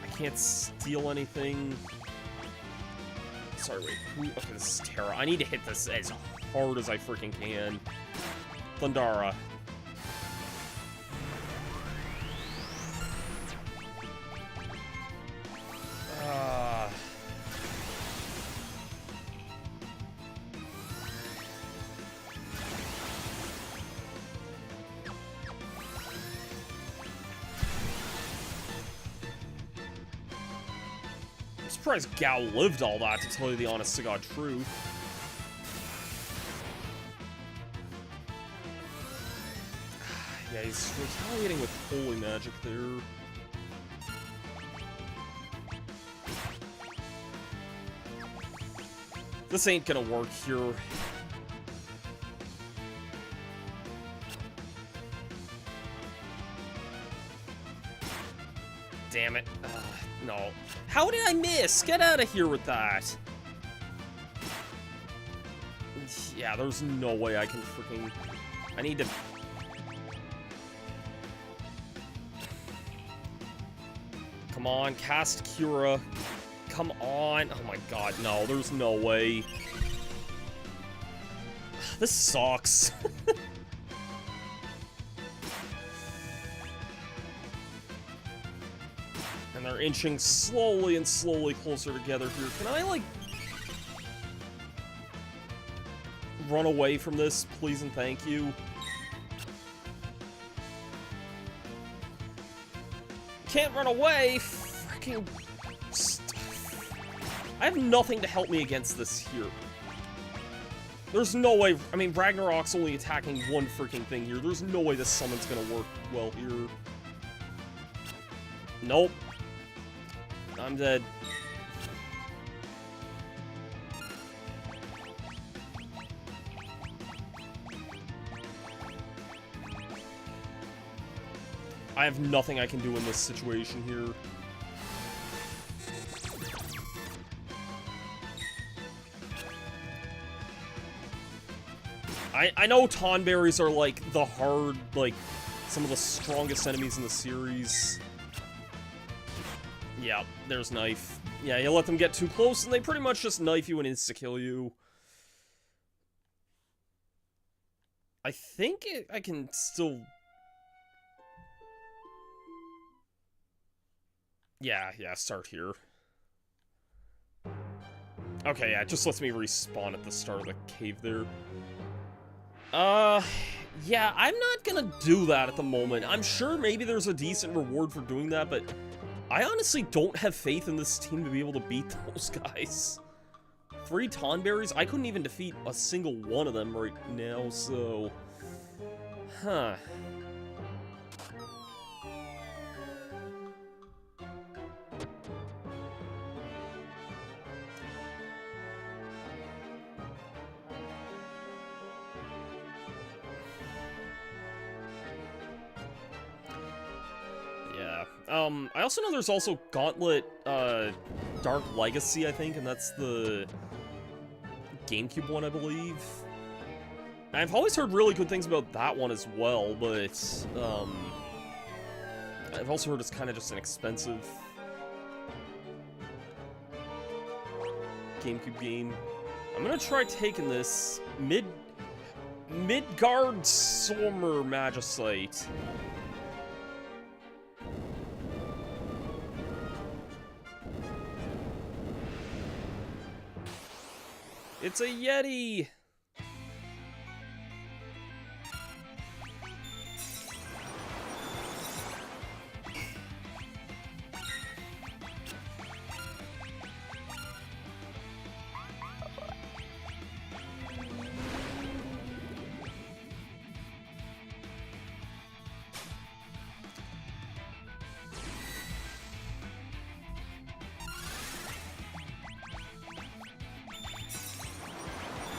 I can't steal anything. Sorry, wait. Okay, this is Terra. I need to hit this as hard as I freaking can. Thundara. I'm surprised Gao lived all that, to tell you the honest to God truth. Yeah, he's retaliating with holy magic there. This ain't gonna work here. Damn it. No. How did I miss? Get out of here with that. Yeah, there's no way I can freaking... I need to... Come on, cast Cura. Come on. Oh my god, no, there's no way. This sucks. And they're inching slowly and slowly closer together here. Can I, like, run away from this, please and thank you? Can't run away! Freaking stuff. I have nothing to help me against this here. There's no way. I mean, Ragnarok's only attacking one freaking thing here. There's no way this summon's gonna work well here. Nope. I'm dead. I have nothing I can do in this situation here. I know Tonberries are, like, the hard, like, some of the strongest enemies in the series. Yeah, there's Knife. Yeah, you let them get too close and they pretty much just knife you and insta-kill you. I think I can still... Yeah, start here. Okay, yeah, it just lets me respawn at the start of the cave there. Yeah, I'm not gonna do that at the moment. I'm sure maybe there's a decent reward for doing that, but I honestly don't have faith in this team to be able to beat those guys. 3 Tonberries? I couldn't even defeat a single one of them right now, so... Huh. I also know there's also Gauntlet, Dark Legacy, I think, and that's the GameCube one, I believe. I've always heard really good things about that one as well, but I've also heard it's kind of just an expensive GameCube game. I'm gonna try taking this Midgard Sommer Magicite. It's a Yeti!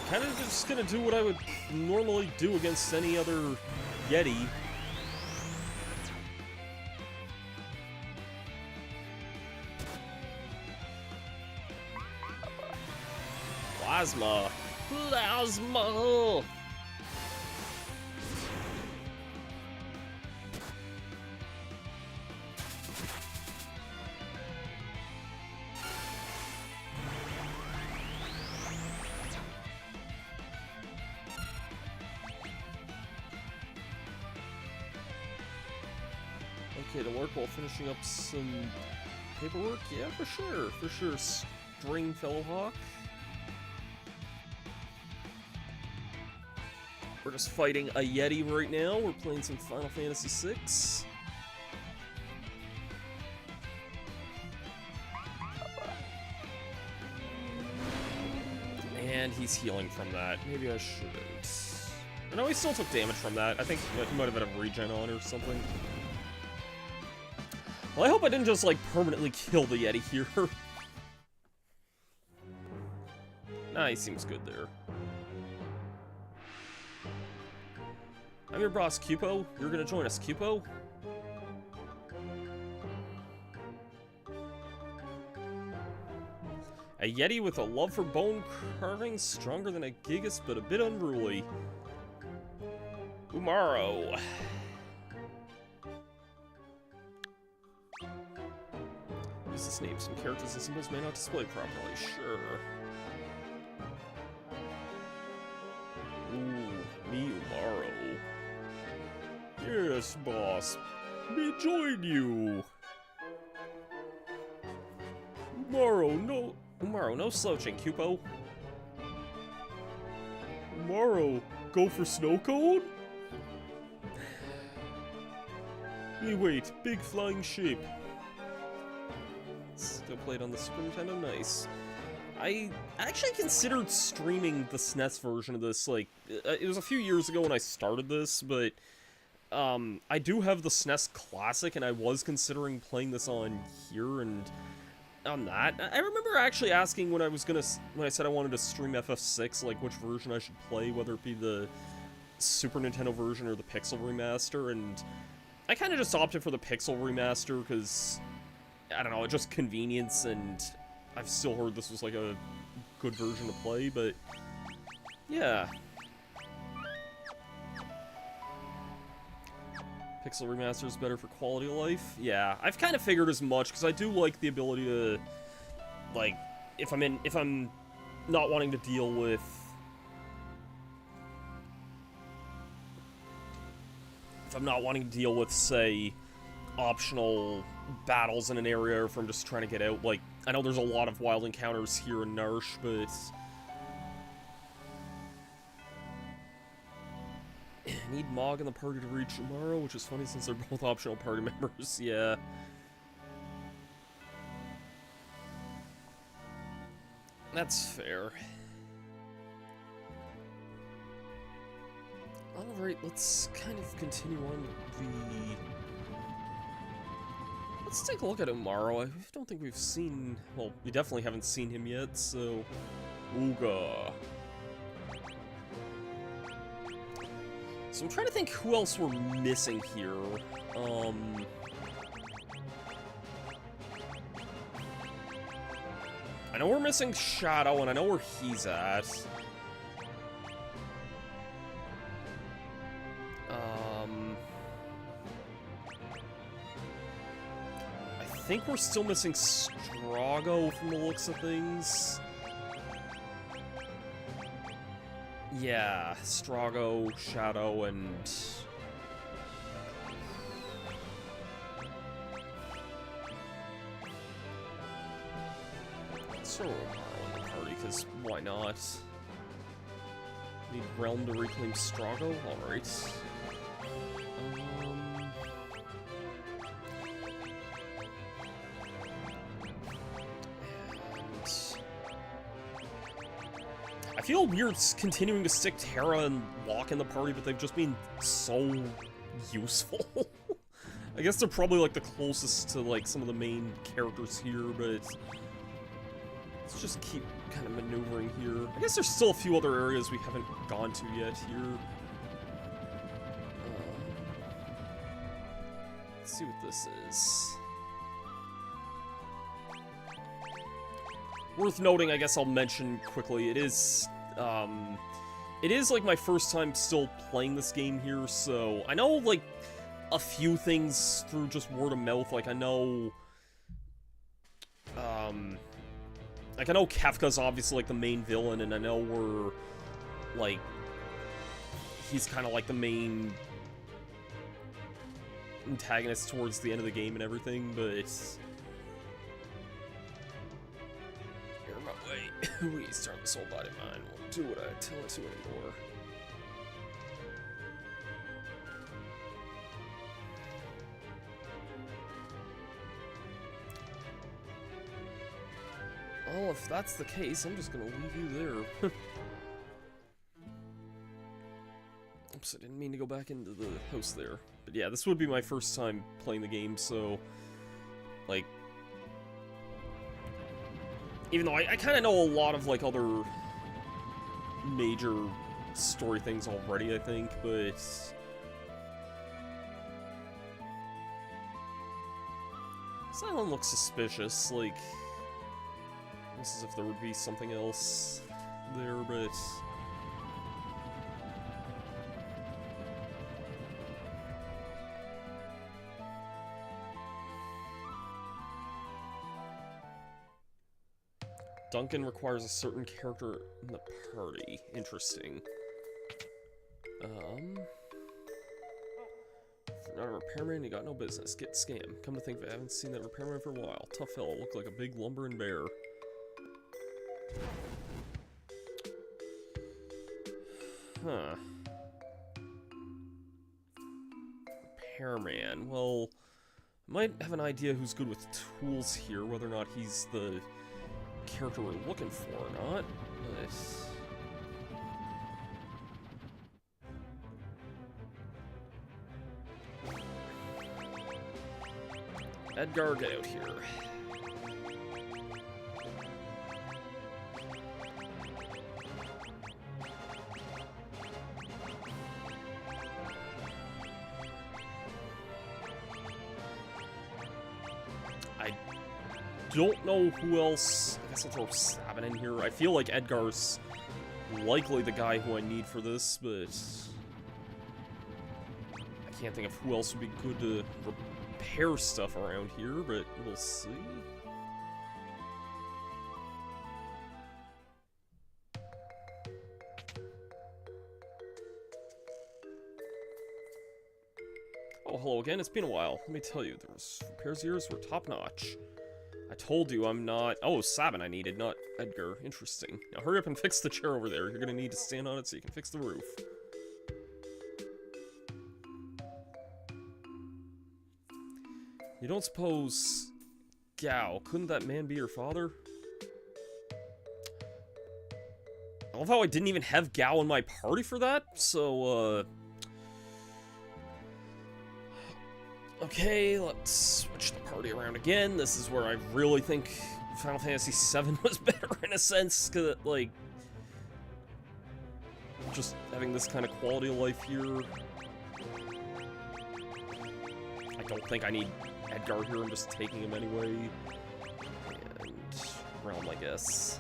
Kind of just gonna do what I would normally do against any other Yeti. Plasma. Plasma! Okay, to work while finishing up some paperwork? Yeah, for sure, for sure. String Fellowhawk. We're just fighting a Yeti right now. We're playing some Final Fantasy VI. And he's healing from that. Maybe I shouldn't. No, he still took damage from that. I think he might have had a regen on or something. Well, I hope I didn't just, like, permanently kill the Yeti here. Nah, he seems good there. I'm your boss, Cupo. You're gonna join us, Cupo? A Yeti with a love for bone carving, stronger than a Gigas, but a bit unruly. Umaro. Use this name. Some characters and symbols may not display properly. Sure. Ooh, me Umaro. Yes, boss. Me join you. Umaro, no slouching, Cupo. Umaro, go for snow cone? Me wait, big flying shape. Still played on the Super Nintendo, nice. I actually considered streaming the SNES version of this, like, it was a few years ago when I started this, but, I do have the SNES Classic, and I was considering playing this on here, and on that. I remember actually asking when I said I wanted to stream FF6, like, which version I should play, whether it be the Super Nintendo version or the Pixel Remaster, and I kind of just opted for the Pixel Remaster, because I don't know, just convenience, and I've still heard this was like a good version to play, but yeah. Pixel Remaster is better for quality of life? Yeah, I've kind of figured as much, because I do like the ability to, like, if I'm not wanting to deal with say, optional battles in an area, or if I'm just trying to get out, like, I know there's a lot of wild encounters here in Narshe, but I need Mog in the party to reach Umaro, which is funny since they're both optional party members, yeah. That's fair. Alright, let's kind of continue on Let's take a look at Umaro. I don't think we've seen... Well, we definitely haven't seen him yet, so... Ooga. So I'm trying to think who else we're missing here. I know we're missing Shadow, and I know where he's at. I think we're still missing Strago from the looks of things. Yeah, Strago, Shadow, and... let's throw Marl in the party, because why not? Need Realm to reclaim Strago? Alright. I feel weird continuing to stick Terra and Locke in the party, but they've just been so useful. I guess they're probably like the closest to like some of the main characters here, but let's just keep kind of maneuvering here. I guess there's still a few other areas we haven't gone to yet here. Let's see what this is. Worth noting, I guess I'll mention quickly, it is like my first time still playing this game here, so I know, like, a few things through just word of mouth, like, I know Kefka's obviously, like, the main villain, and I know we're, like, he's kind of, like, the main antagonist towards the end of the game and everything, but it's... Please turn this whole body of mine. Won't do what I tell it to anymore. Well, if that's the case, I'm just gonna leave you there. Oops, I didn't mean to go back into the house there. But yeah, this would be my first time playing the game, so... like... even though I kind of know a lot of, like, other major story things already, I think, but... This island looks suspicious, like... This is if there would be something else there, but... Duncan requires a certain character in the party. Interesting. If you're not a repairman, you got no business. Get scammed. Come to think of it, I haven't seen that repairman for a while. Tough fellow, looked like a big lumbering bear. Huh. Repairman. Well, I might have an idea who's good with tools here, whether or not he's the character we're looking for or not, but... Edgar, get out here. Don't know who else. I guess I'll throw Sabin in here. I feel like Edgar's likely the guy who I need for this, but I can't think of who else would be good to repair stuff around here, but we'll see. Oh, hello again. It's been a while. Let me tell you, those repairs yours were top-notch. I told you I'm not... Oh, Sabin I needed, not Edgar. Interesting. Now hurry up and fix the chair over there. You're gonna need to stand on it so you can fix the roof. You don't suppose... Gao, couldn't that man be your father? I love how I didn't even have Gao in my party for that, so, okay, let's switch the party around again. This is where I really think Final Fantasy VII was better in a sense, cause like just having this kind of quality of life here. I don't think I need Edgar here. I'm just taking him anyway. And realm, I guess.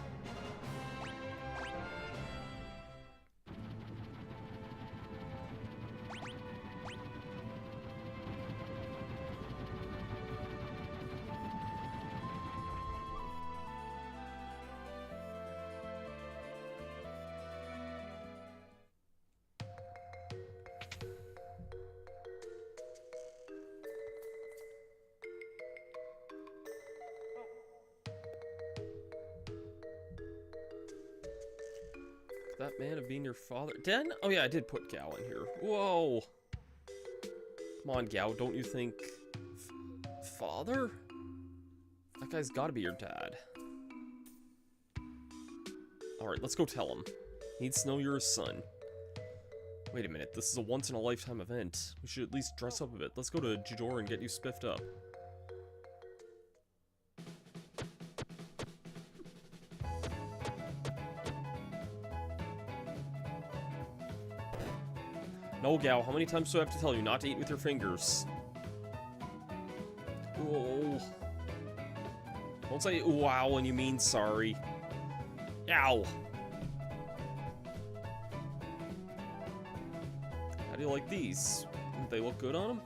That man have been your father? Den? Oh yeah, I did put Gao in here. Whoa! Come on, Gao, don't you think... Father? That guy's gotta be your dad. Alright, let's go tell him. He needs to know you're his son. Wait a minute, this is a once-in-a-lifetime event. We should at least dress up a bit. Let's go to Jidora and get you spiffed up. No, Gao, how many times do I have to tell you not to eat with your fingers? Whoa. Don't say wow when you mean sorry. Ow. How do you like these? Didn't they look good on him?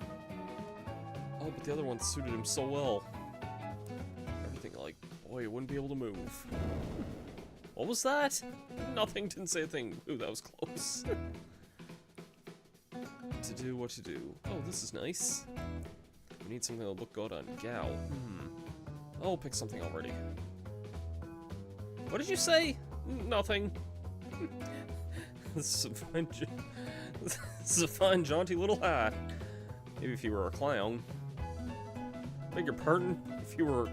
Oh, but the other one suited him so well. Everything like, boy, it wouldn't be able to move. What was that? Nothing, didn't say a thing. Ooh, that was close. To do what to do. Oh, this is nice. We need something that'll look good on Gao. Oh, pick something already. What did you say? Nothing. This is a fine, jaunty little hat. Maybe if you were a clown. Beg your pardon? If you were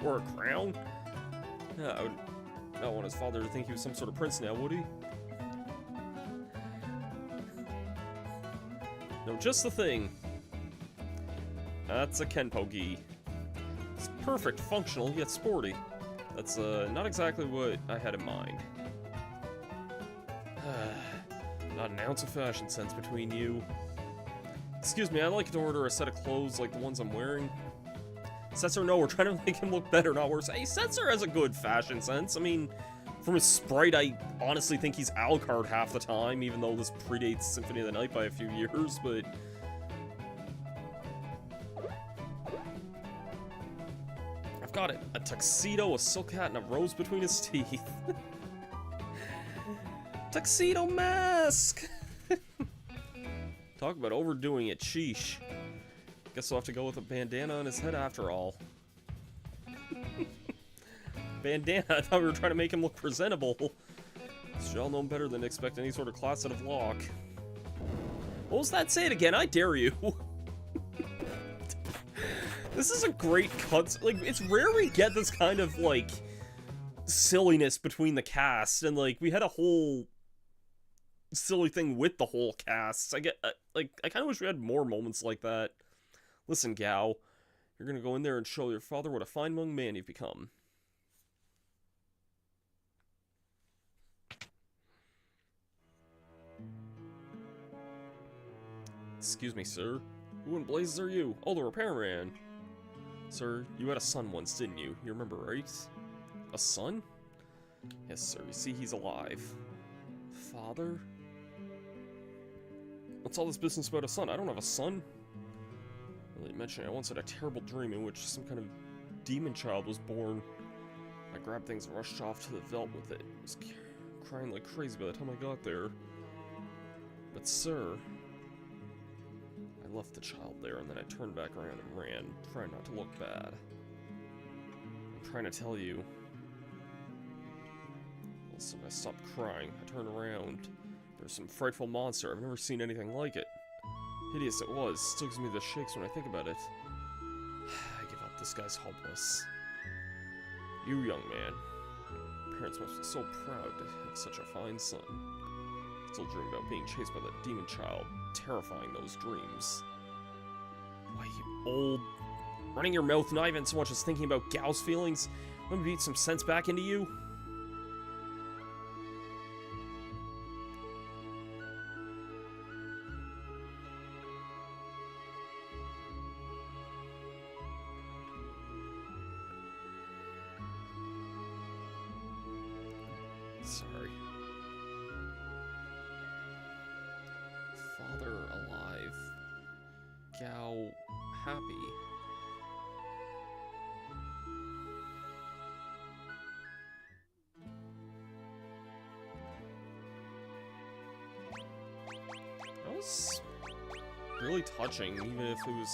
a crown? Yeah, I would not want his father to think he was some sort of prince now, would he? No, just the thing. That's a Kenpo-gi. It's perfect, functional, yet sporty. That's, not exactly what I had in mind. Not an ounce of fashion sense between you. Excuse me, I'd like to order a set of clothes like the ones I'm wearing. Setzer, no, we're trying to make him look better, not worse. Hey, Setzer has a good fashion sense. I mean, from his sprite, I honestly think he's Alucard half the time, even though this predates Symphony of the Night by a few years, but... I've got it. A tuxedo, a silk hat, and a rose between his teeth. Tuxedo mask! Talk about overdoing it, sheesh. Guess we'll have to go with a bandana on his head after all. Bandana, I thought we were trying to make him look presentable. Should all know him better than expect any sort of class out of Locke. What was that? Say it again, I dare you. This is a great cut. Like, it's rare we get this kind of, like, silliness between the cast, and, like, we had a whole silly thing with the whole cast. I get, I kind of wish we had more moments like that. Listen, Gao, you're gonna go in there and show your father what a fine young man you've become. Excuse me, sir. Who in blazes are you? Oh, the repairman. Sir, you had a son once, didn't you? You remember, right? A son? Yes, sir. You see, he's alive. Father? What's all this business about a son? I don't have a son. Really mentioned, I once had a terrible dream in which some kind of demon child was born. I grabbed things and rushed off to the veldt with it. I was crying like crazy by the time I got there. But, sir... I left the child there, and then I turned back around and ran, trying not to look bad. I'm trying to tell you. Listen, I stopped crying. I turned around. There's some frightful monster. I've never seen anything like it. Hideous it was. Still gives me the shakes when I think about it. I give up. This guy's hopeless. You, young man. Parents must be so proud to have such a fine son. Still dream about being chased by that demon child, terrifying those dreams. Why, you old... Running your mouth, not even so much as thinking about Gao's feelings? Let me beat some sense back into you? happy. That was really touching, even if it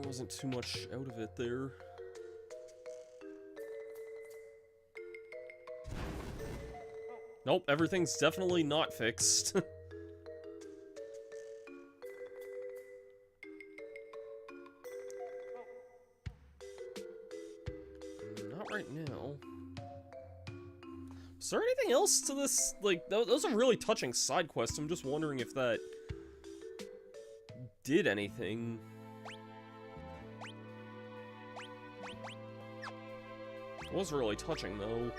wasn't too much out of it there. Nope, everything's definitely not fixed. Not right now. Is there anything else to this? Like, those are really touching side quests. I'm just wondering if that did anything. It was really touching, though.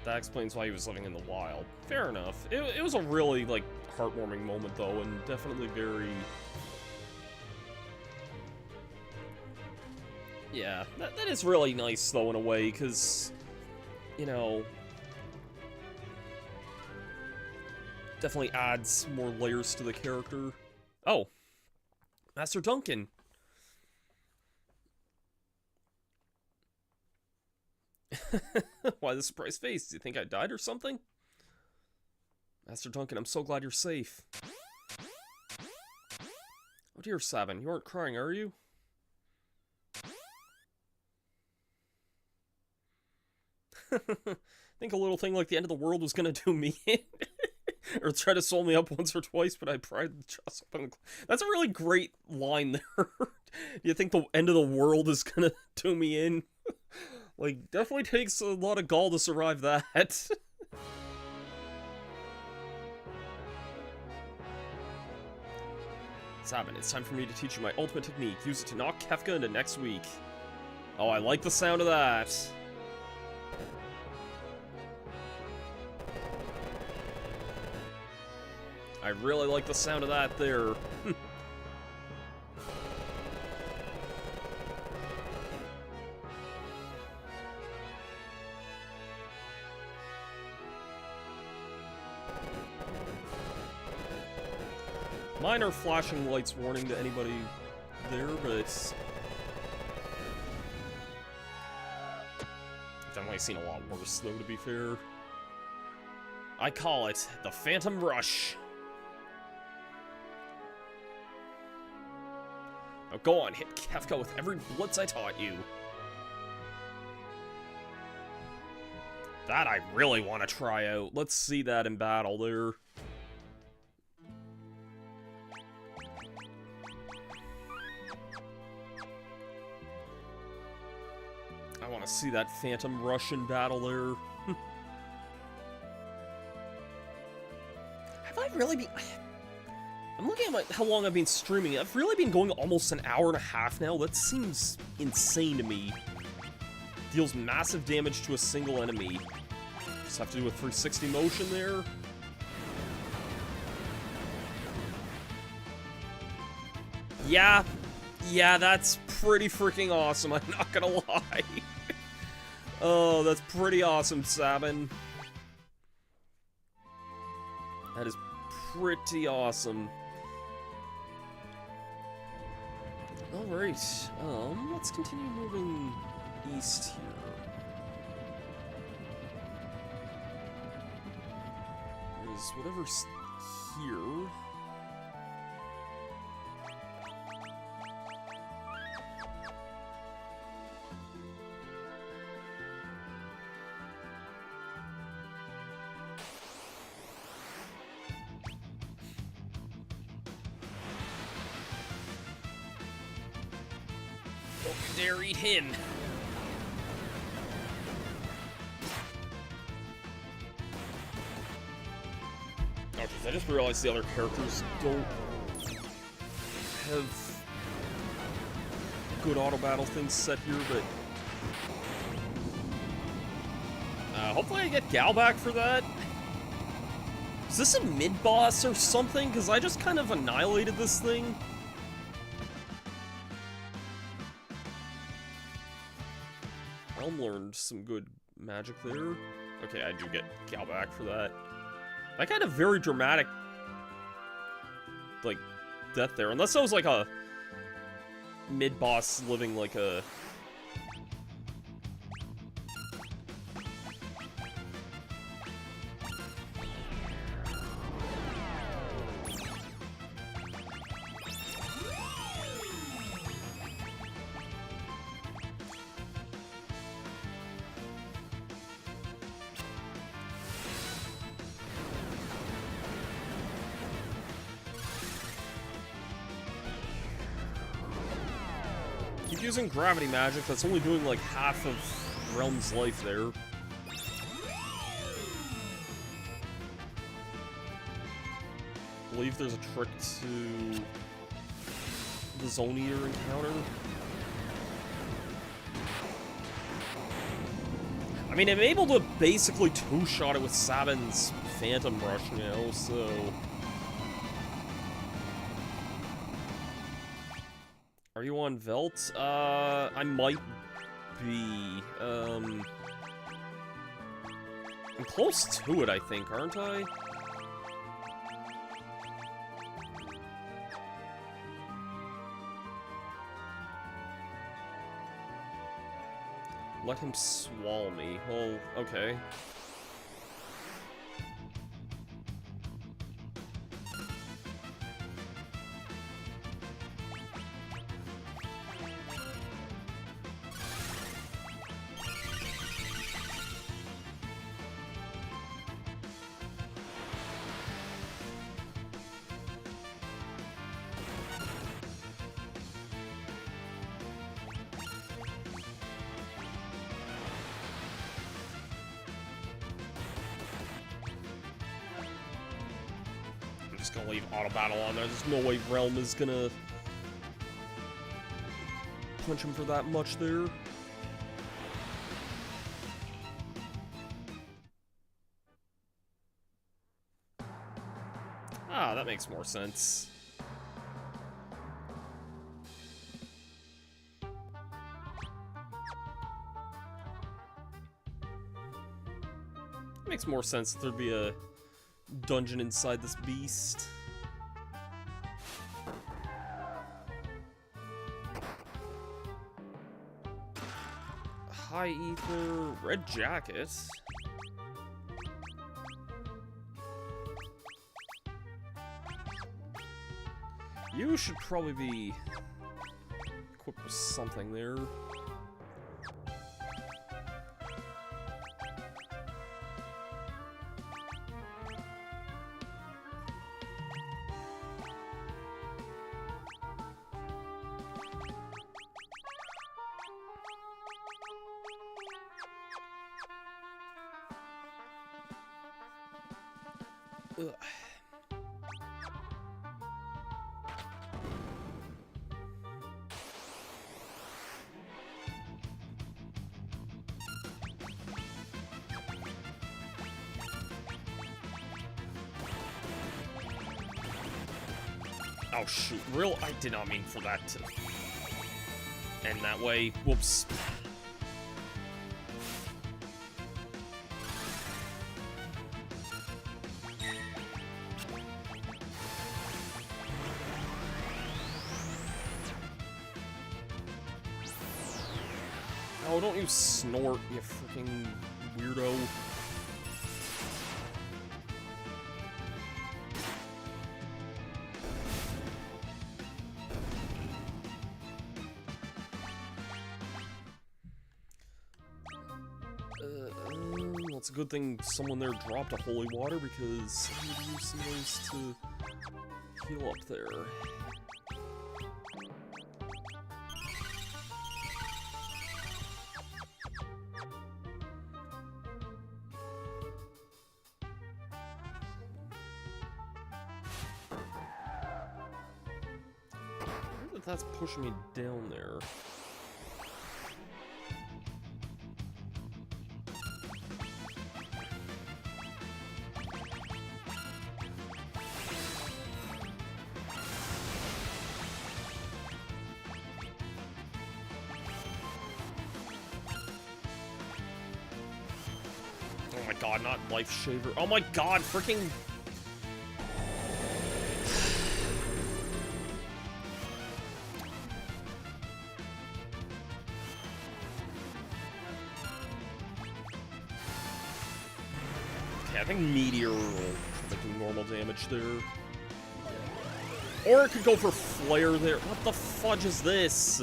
That explains why he was living in the wild. Fair enough. It was a really, like, heartwarming moment, though, and definitely very... Yeah, that is really nice, though, in a way, because, you know... Definitely adds more layers to the character. Oh. Master Duncan. Why the surprised face? Do you think I died or something? Master Duncan, I'm so glad you're safe. Oh dear, Sabin, you aren't crying, are you? Think a little thing like the end of the world was gonna do me in? Or try to sew me up once or twice, but I pried the chest open. That's a really great line there. Do you think the end of the world is gonna do me in? Like, definitely takes a lot of gall to survive that. Sabin, it's time for me to teach you my ultimate technique. Use it to knock Kefka into next week. Oh, I like the sound of that. I really like the sound of that there. Minor flashing lights warning to anybody there, but definitely seen a lot worse, though, to be fair. I call it the Phantom Rush. Now go on, hit Kefka with every blitz I taught you. That I really want to try out. Let's see that in battle there. I want to see that Phantom Rush in battle there. Have I really been... I'm looking at how long I've been streaming. I've really been going almost an hour and a half now. That seems insane to me. Deals massive damage to a single enemy. Just have to do a 360 motion there. Yeah, that's pretty freaking awesome, I'm not gonna lie. Oh, that's pretty awesome, Sabin. That is pretty awesome. Alright, let's continue moving east here. There's whatever's here. Dare eat him. Oh, geez, I just realized the other characters don't have good auto battle things set here, but Hopefully I get Gal back for that. Is this a mid-boss or something? Because I just kind of annihilated this thing. Realm learned some good magic there. Okay, I do get Gal back for that. That kind of very dramatic, like, death there. Unless that was like a mid-boss living like a... Keep using gravity magic, that's only doing like half of Realm's life there. I believe there's a trick to the Zoneater encounter. I mean, I'm able to basically two-shot it with Sabin's Phantom Rush now, so... Are you on Velt? I might be. I'm close to it, I think, aren't I? Let him swallow me. Well, okay. Gonna leave auto battle on there. There's no way Realm is gonna punch him for that much there. Ah, that makes more sense. Makes more sense that there'd be a dungeon inside this beast. High ether, red jacket. You should probably be equipped with something there. Ugh. Oh shoot, I did not mean for that to end that way. Whoops. Oh, don't you snort, you freaking weirdo. Well, it's a good thing someone there dropped a holy water because I need to use some ways to heal up there. That's pushing me down there. my god, not Life Shaver. Oh my god, freaking... Okay, I think Meteor will do normal damage there. Or it could go for Flare there. What the fudge is this?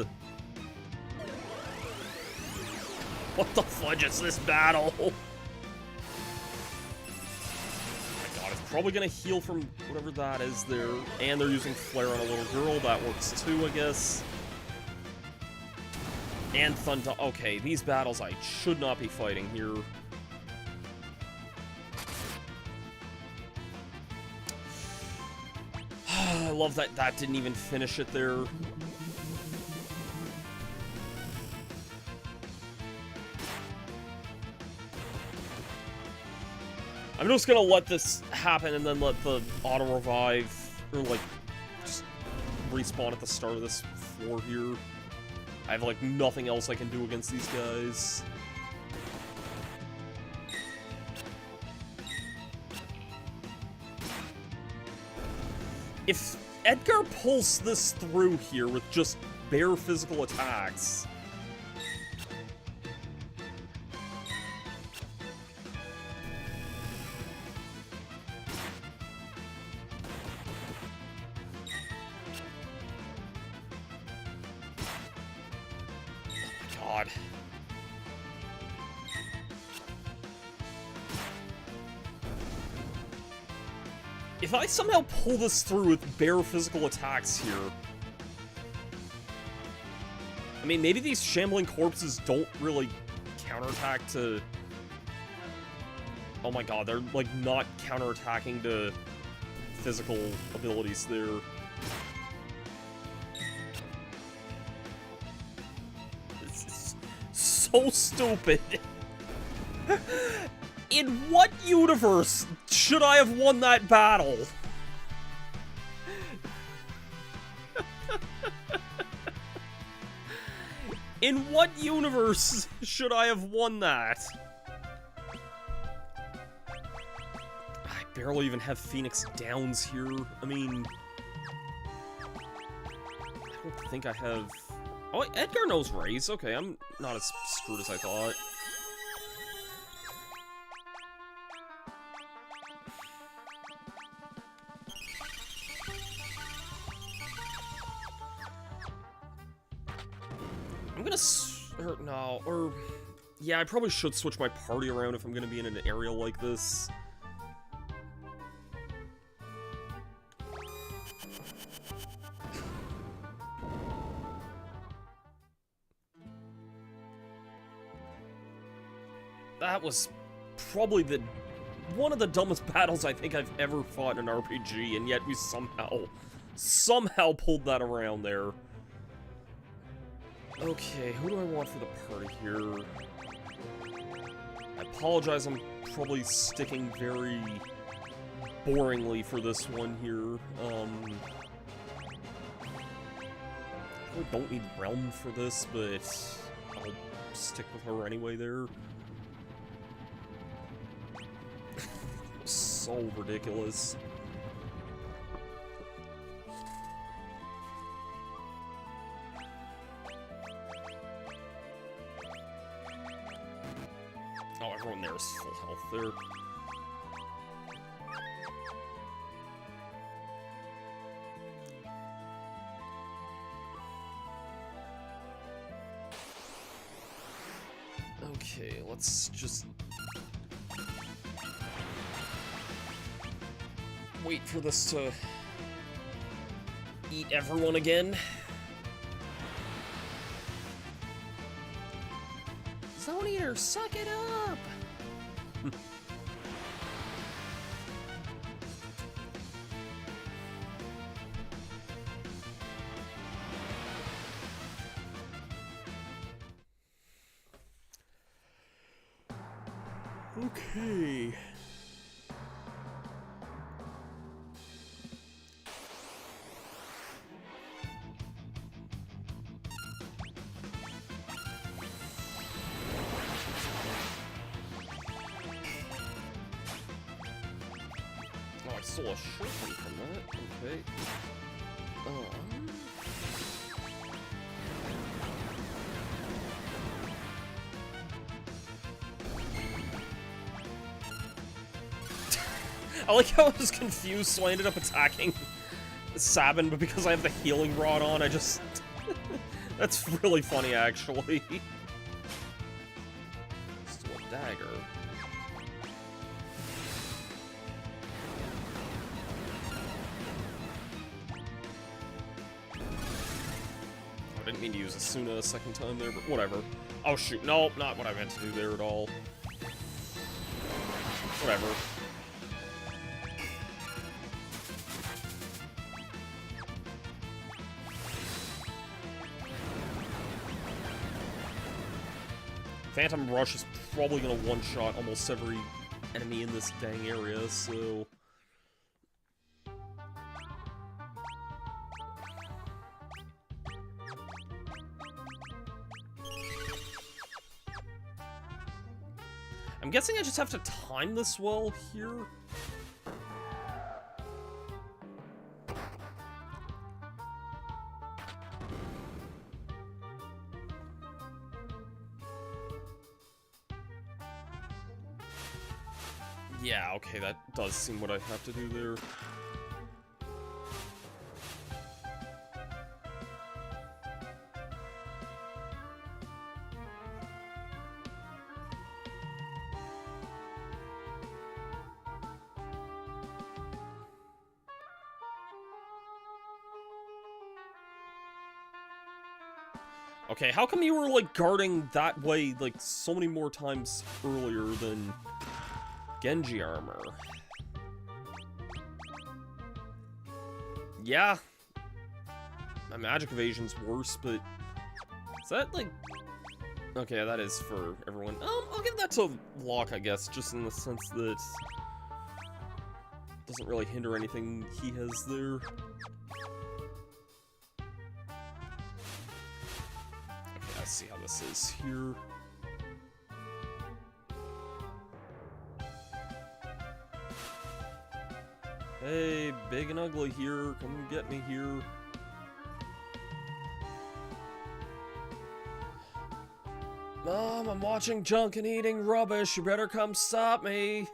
What the fudge is this battle? Oh my god, it's probably gonna heal from whatever that is there. And they're using Flare on a little girl. That works too, I guess. And Thunder. Okay, these battles I should not be fighting here. I love that that didn't even finish it there. I'm just gonna let this happen and then let the auto-revive, or like, just respawn at the start of this floor here. I have like nothing else I can do against these guys. If Edgar pulls this through here with just bare physical attacks... God. If I somehow pull this through with bare physical attacks here... I mean, maybe these shambling corpses don't really counterattack to... Oh my god, they're, like, not counterattacking to physical abilities there. It's so stupid. In what universe should I have won that battle? In what universe should I have won that? I barely even have Phoenix Downs here. I mean... I don't think I have... Oh, Edgar knows Raise. Okay, I'm not as screwed as I thought. Yeah, I probably should switch my party around if I'm gonna be in an area like this. That was probably one of the dumbest battles I think I've ever fought in an RPG, and yet we somehow pulled that around there. Okay, who do I want for the party here? I apologize, I'm probably sticking very boringly for this one here. Probably don't need Realm for this, but I'll stick with her anyway there. So ridiculous. Oh, everyone there is full health there. Okay, let's just wait for this to eat everyone again. Zone Eater, suck it up! Okay. still a short one from that. Okay. I like how I was confused, so I ended up attacking Sabin, but because I have the healing rod on, I just... That's really funny, actually. Still a dagger. I didn't mean to use Asuna a second time there, but whatever. Oh shoot, no, not what I meant to do there at all. Whatever. Phantom Rush is probably gonna one-shot almost every enemy in this dang area, so... I'm guessing I just have to time this well here? Yeah, okay, that does seem what I have to do there. Okay, how come you were, like, guarding that way, like, so many more times earlier than Genji armor? Yeah. My magic evasion's worse, but... Is that, like... Okay, that is for everyone. I'll give that to Locke, I guess, just in the sense that... It doesn't really hinder anything he has there. I see how this is here. Hey, big and ugly here. Come get me here. Mom, I'm watching junk and eating rubbish. You better come stop me.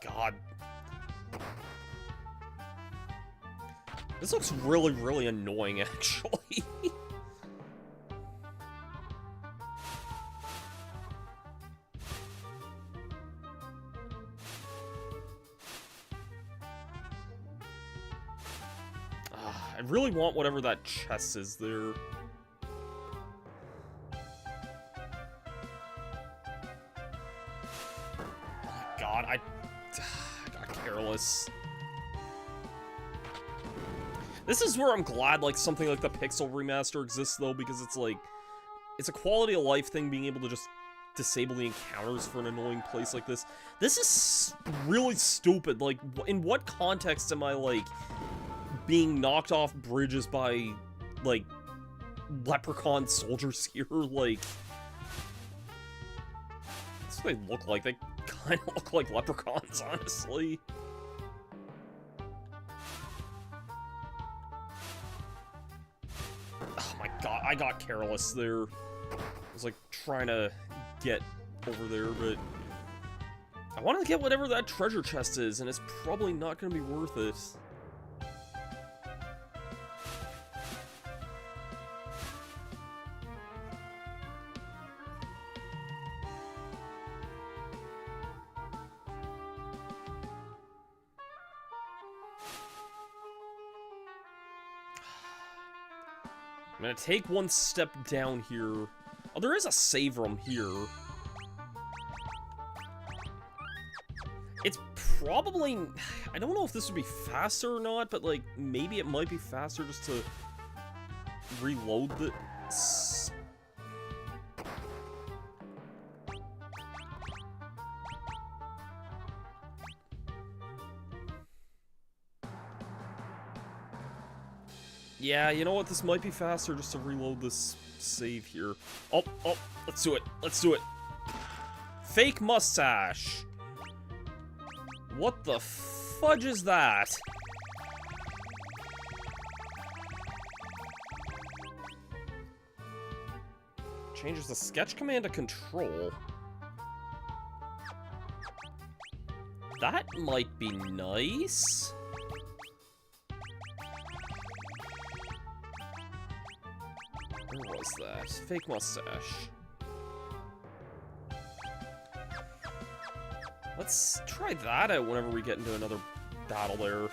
God. This looks really, really annoying, actually. I really want whatever that chest is there. God, I got careless. This is where I'm glad, like, something like the Pixel Remaster exists, though, because it's, like, it's a quality of life thing being able to just disable the encounters for an annoying place like this. This is really stupid. Like, in what context am I, like, being knocked off bridges by, like, leprechaun soldiers here? Like, that's what they look like. They kind of look like leprechauns, honestly. Oh my god, I got careless there. I was like trying to get over there, but I wanted to get whatever that treasure chest is, and it's probably not going to be worth it. I'm gonna take one step down here. Oh, there is a save room here. It's probably... I don't know if this would be faster or not, but, like, maybe it might be faster just to reload the... Yeah, you know what? This might be faster just to reload this save here. Oh, let's do it. Let's do it. Fake mustache. What the fudge is that? Changes the sketch command to control. That might be nice. Where was that? Fake mustache. Let's try that out whenever we get into another battle there.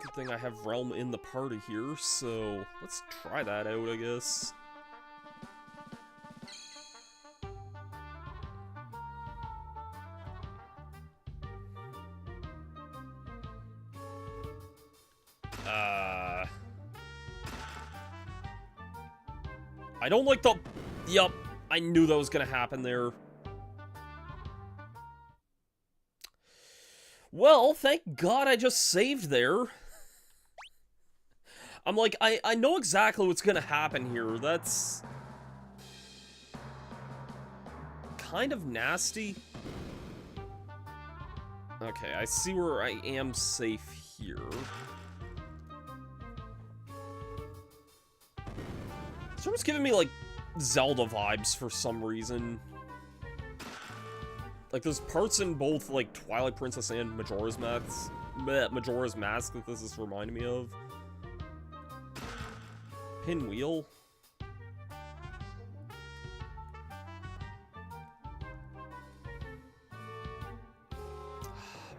Good thing I have Realm in the party here, so let's try that out, I guess. I don't like the... Yup, I knew that was gonna happen there. Well, thank God I just saved there. I'm like, I know exactly what's gonna happen here. That's... kind of nasty. Okay, I see where I am safe here. It's almost giving me, like, Zelda vibes for some reason. Like, there's parts in both, like, Twilight Princess and Majora's Mask that this is reminding me of. Pinwheel.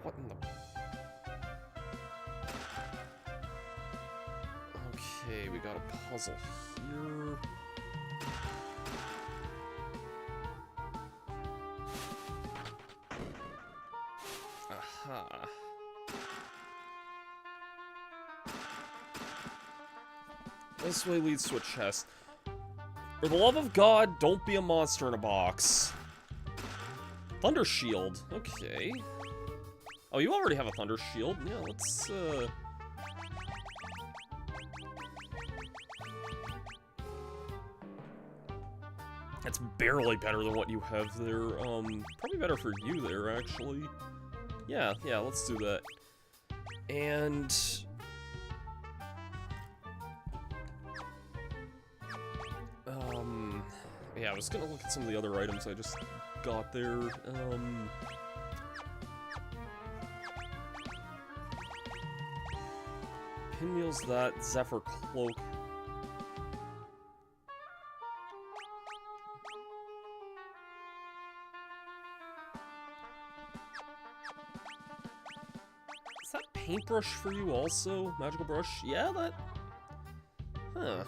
What in the... Okay, we got a puzzle here. Aha. This way leads to a chest. For the love of God, don't be a monster in a box. Thunder Shield. Okay. Oh, you already have a Thunder Shield. Yeah, let's, That's barely better than what you have there. Probably better for you there, actually. Yeah, let's do that. And... yeah, I was gonna look at some of the other items I just got there. Pinwheel's that, Zephyr Cloak. Is that paintbrush for you also? Magical brush? Yeah, that... Huh.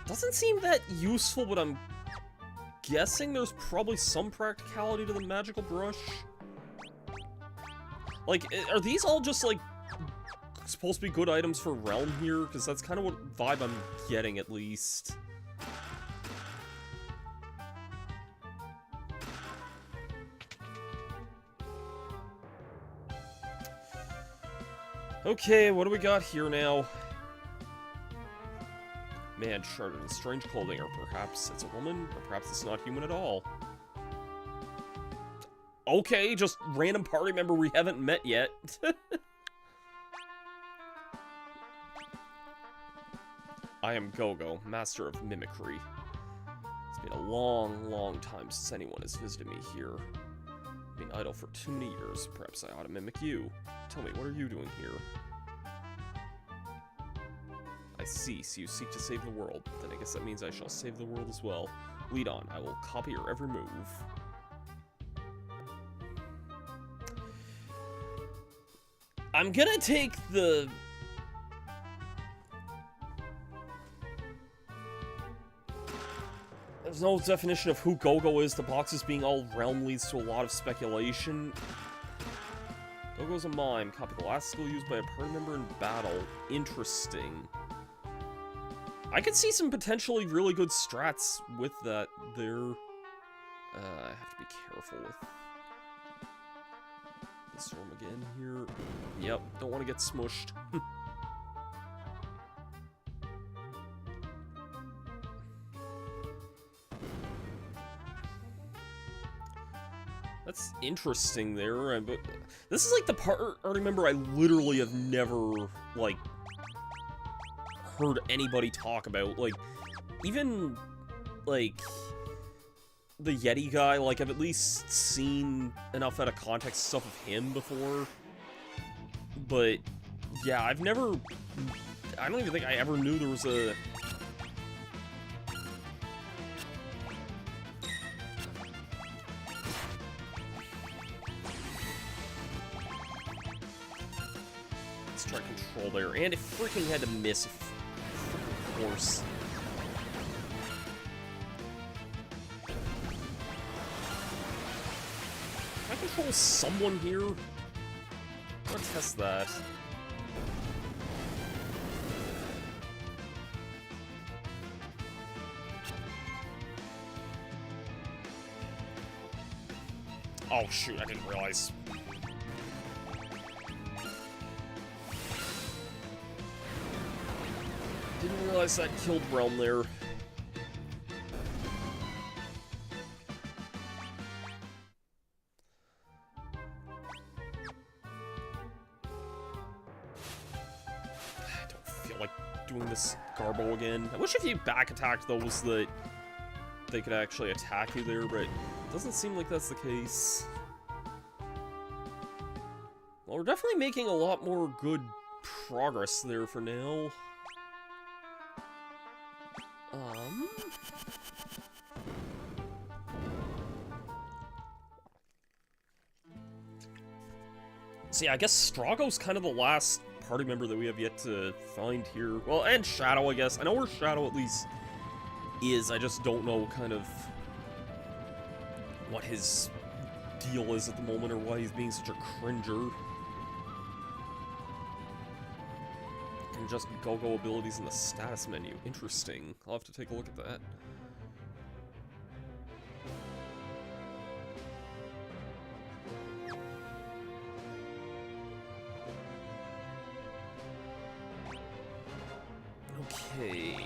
Doesn't seem that useful, but I'm guessing there's probably some practicality to the magical brush. Like, are these all just, like, supposed to be good items for Realm here? Because that's kind of what vibe I'm getting, at least. Okay, what do we got here now? Man, shrouded in strange clothing, or perhaps it's a woman, or perhaps it's not human at all. Okay, just random party member we haven't met yet. I am Gogo, master of mimicry. It's been a long, long time since anyone has visited me here. I've been idle for too many years. Perhaps I ought to mimic you. Tell me, what are you doing here? I see, so you seek to save the world. Then I guess that means I shall save the world as well. Lead on, I will copy your every move. I'm gonna take the... There's no definition of who Gogo is. The boxes being all Realm leads to a lot of speculation. Gogo's a mime. Copy the last skill used by a party member in battle. Interesting. I could see some potentially really good strats with that there. I have to be careful with this room again here. Yep, don't want to get smushed. That's interesting there, but this is like the part I remember I literally have never, like, heard anybody talk about. Like, even, like, the Yeti guy, like, I've at least seen enough out of context stuff of him before. But, yeah, I've never, I don't even think I ever knew there was a... Let's try control there, and it freaking had to miss, of course. Can I control someone here? Let's test that. Oh shoot, I didn't realize. Didn't realize that killed Realm there. I don't feel like doing this Garbo again. I wish if you back attacked those that they could actually attack you there, but it doesn't seem like that's the case. Well, we're definitely making a lot more good progress there for now. See, I guess Strago's kind of the last party member that we have yet to find here. Well, and Shadow, I guess. I know where Shadow at least is. I just don't know kind of what his deal is at the moment or why he's being such a cringer. And just go-go abilities in the status menu. Interesting. I'll have to take a look at that. Okay.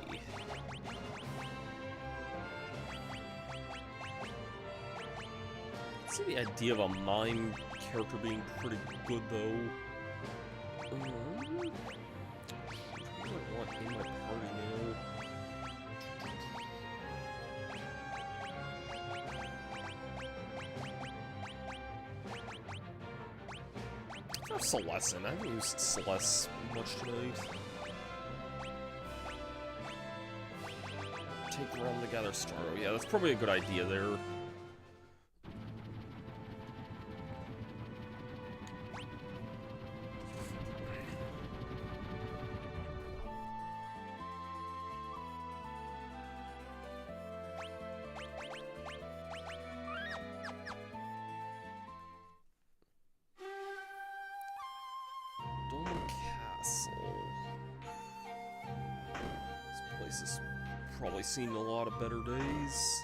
I see the idea of a mime character being pretty good, though. What do I want in my party now? Or Celestin. I haven't used Celeste much tonight. Take Realm together, Starro. Yeah, that's probably a good idea there. Dolmen Castle. This place is probably seen a lot of better days.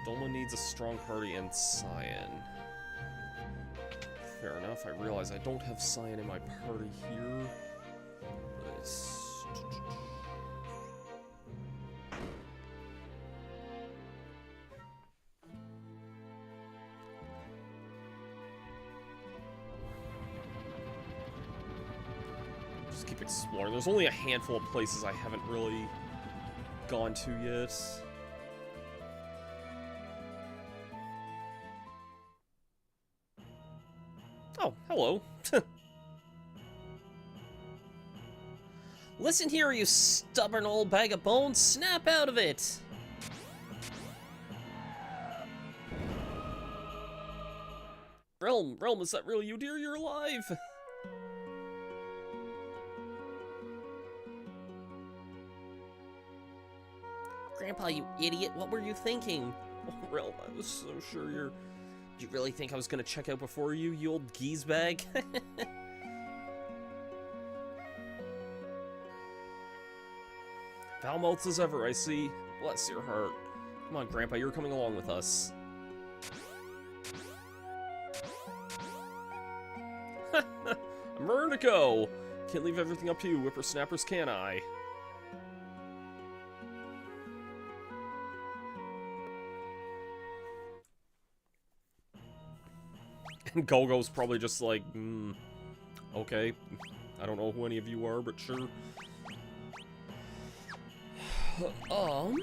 Dolmen needs a strong party and Cyan. Fair enough, I realize I don't have Cyan in my party here. But just keep exploring. There's only a handful of places I haven't really gone to yet. Oh, hello. Listen here, you stubborn old bag of bones. Snap out of it. Realm, is that really you, dear? You're alive! Grandpa, you idiot. What were you thinking? Oh, Realm, I was so sure your You really think I was gonna check out before you, you old geese bag? Foul-mouthed as ever, I see. Bless your heart. Come on, Grandpa, you're coming along with us. I'm ready to go. Can't leave everything up to you, whippersnappers, can I? And Golgo's probably just like, okay. I don't know who any of you are, but sure. Well,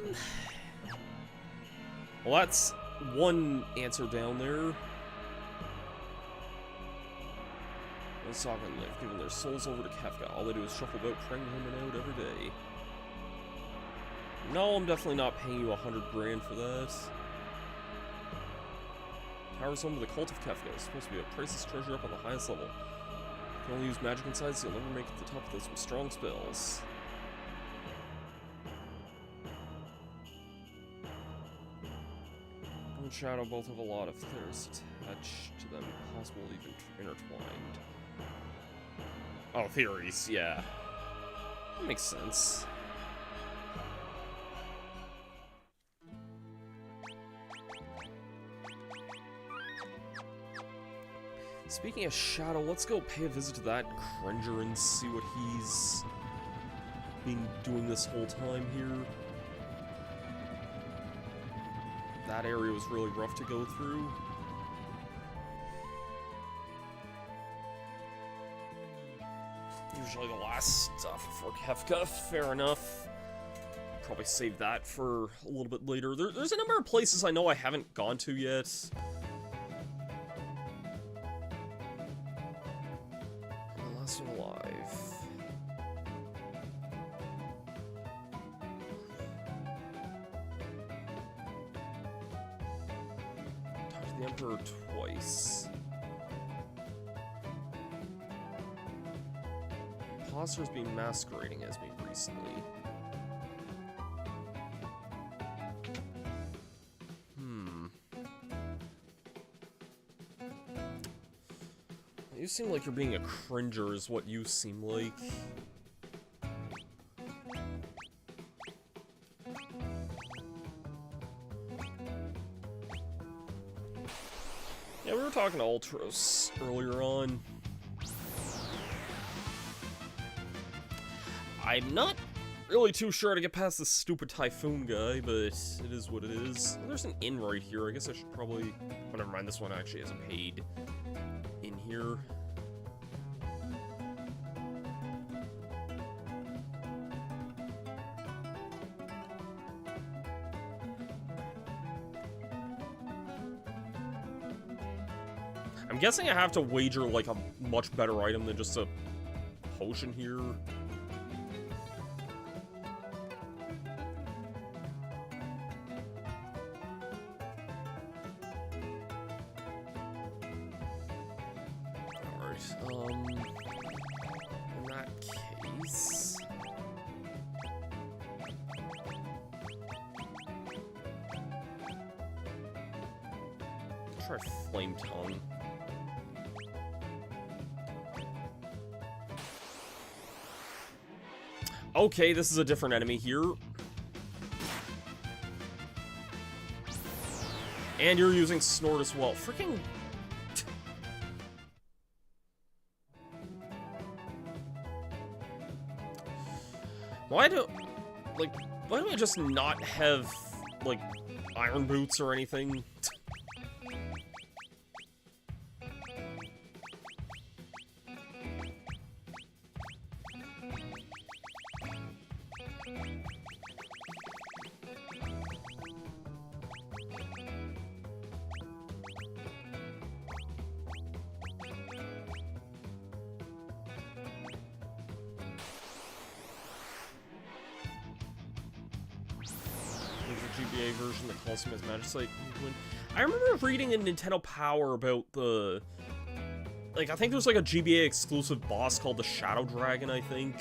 that's one answer down there. Let's talk on live, giving their souls over to Kefka. All they do is shuffle about, praying him and out every day. No, I'm definitely not paying you 100 grand for that. Tower's home to the Cult of Kefka. It's supposed to be a priceless treasure up on the highest level. You can only use magic inside, so you'll never make it to the top without some strong spells. Moon and Shadow both have a lot of thirst attached to them, possible even intertwined. Oh, theories, yeah. That makes sense. Speaking of Shadow, let's go pay a visit to that Cringer and see what he's been doing this whole time here. That area was really rough to go through. Usually the last stuff before Kefka, fair enough. Probably save that for a little bit later. There's a number of places I know I haven't gone to yet. Last one alive. Talked to the Emperor twice. Imposter's been masquerading as me recently. You seem like you're being a cringer is what you seem like. Yeah, we were talking to Ultros earlier on. I'm not really too sure how to get past this stupid Typhoon guy, but it is what it is. There's an inn right here. I guess I should probably... Oh, never mind. This one actually has a paid inn here. I'm guessing I have to wager, like, a much better item than just a potion here. In that case... try Flame Tongue. Okay, this is a different enemy here. And you're using Snort as well. Freaking... Why do I just not have, like, iron boots or anything? GBA version that calls him as Magicite. I remember reading in Nintendo Power about the... Like, I think there's like a GBA exclusive boss called the Shadow Dragon, I think,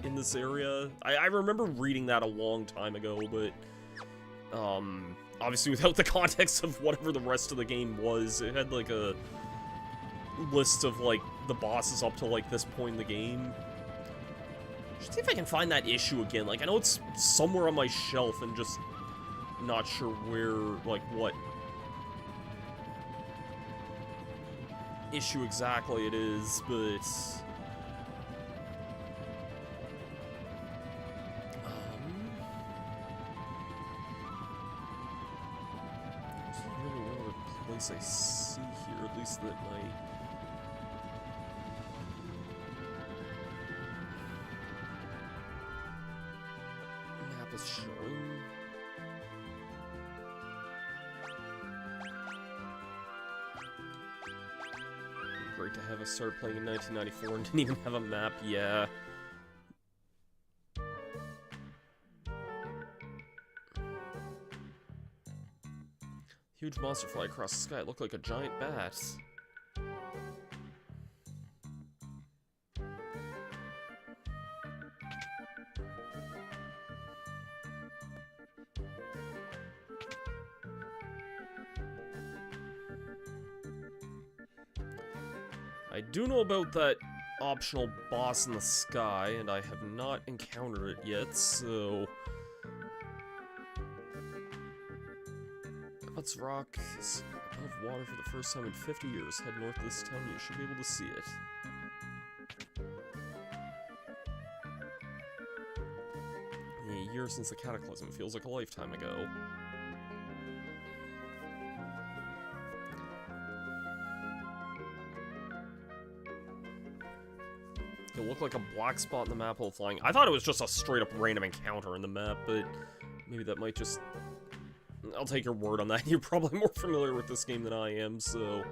in this area. I remember reading that a long time ago, but... obviously without the context of whatever the rest of the game was. It had, like, a list of, like, the bosses up to, like, this point in the game. Just see if I can find that issue again. Like, I know it's somewhere on my shelf and just not sure where, like, what issue exactly it is, but... there's really no other place I see here, at least that might... map is showing. Great to have us start playing in 1994 and didn't even have a map, yeah. Huge monster fly across the sky. It looked like a giant bat. I do know about that optional boss in the sky, and I have not encountered it yet, so... Butts Rock is above water for the first time in 50 years. Head north of this town, you should be able to see it. A year since the cataclysm feels like a lifetime ago. It'll look like a black spot in the map while flying. I thought it was just a straight-up random encounter in the map, but maybe that might just... I'll take your word on that. You're probably more familiar with this game than I am, so...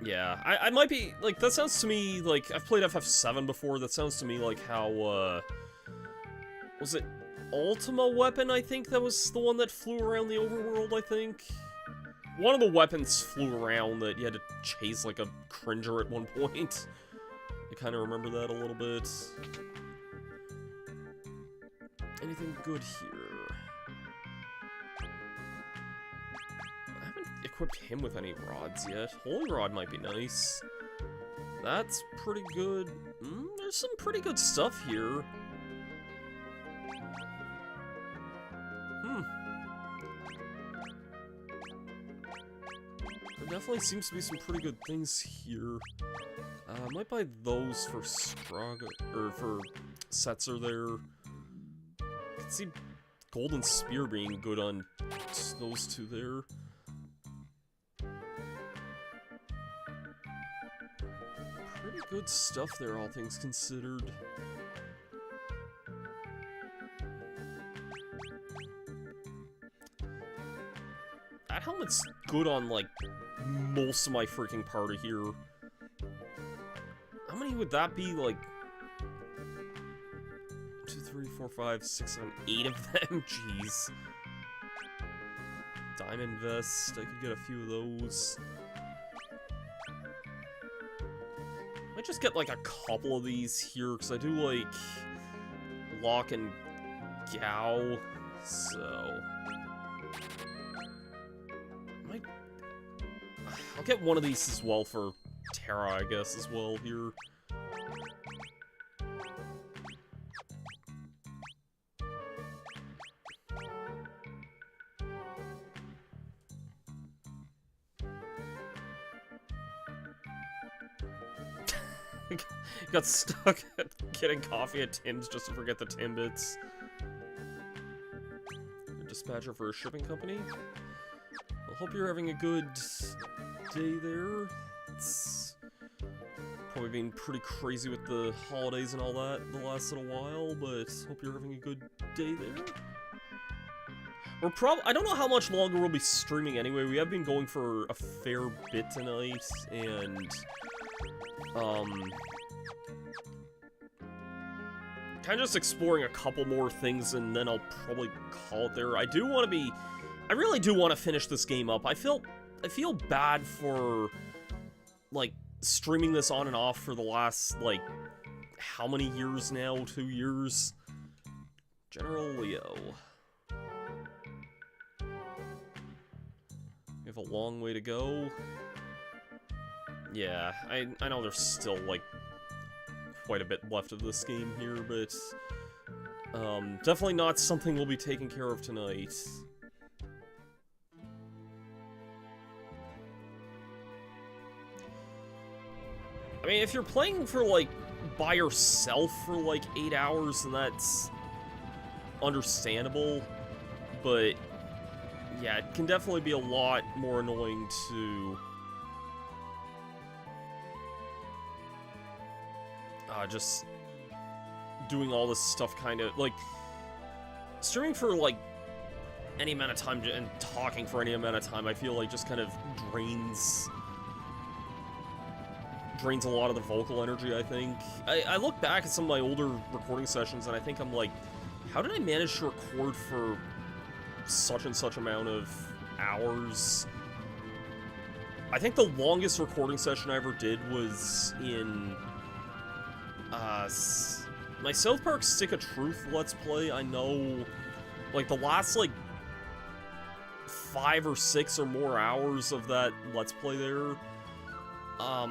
Yeah, I might be... Like, that sounds to me like... I've played FF7 before. That sounds to me like how, was it Ultima Weapon, I think? That was the one that flew around the overworld, I think? One of the weapons flew around that you had to chase like a cringer at one point. I kind of remember that a little bit. Anything good here? I haven't equipped him with any rods yet. Holy Rod might be nice. That's pretty good. There's some pretty good stuff here. There definitely seems to be some pretty good things here. I might buy those for Straga, or for Setzer there. I can see Golden Spear being good on those two there. Pretty good stuff there, all things considered. That helmet's good on, like, most of my freaking party here. How many would that be? Like, 2, 3, 4, 5, 6, 7, 8 of them? Jeez. Diamond Vest, I could get a few of those. Might just get, like, a couple of these here, because I do like Locke and Gao, so... I'll get one of these as well for Terra, I guess, as well here. Got stuck at getting coffee at Tim's just to forget the Timbits. Dispatcher for a shipping company. I hope you're having a good day there. It's probably been pretty crazy with the holidays and all that the last little while, but hope you're having a good day there. We're I don't know how much longer we'll be streaming anyway. We have been going for a fair bit tonight, and kind of just exploring a couple more things, and then I'll probably call it there. I really do want to finish this game up. I feel bad for, like, streaming this on and off for the last, like, how many years now? 2 years? General Leo. We have a long way to go. Yeah, I know there's still, like, quite a bit left of this game here, but definitely not something we'll be taking care of tonight. I mean, if you're playing for, like, by yourself for, like, 8 hours, then that's understandable, but yeah, it can definitely be a lot more annoying to just doing all this stuff kind of, like, streaming for, like, any amount of time and talking for any amount of time, I feel like just kind of drains a lot of the vocal energy, I think. I look back at some of my older recording sessions, and I think I'm like, how did I manage to record for such and such amount of hours? I think the longest recording session I ever did was in my South Park Stick of Truth Let's Play. I know, like, the last, like, 5 or 6 or more hours of that Let's Play there, or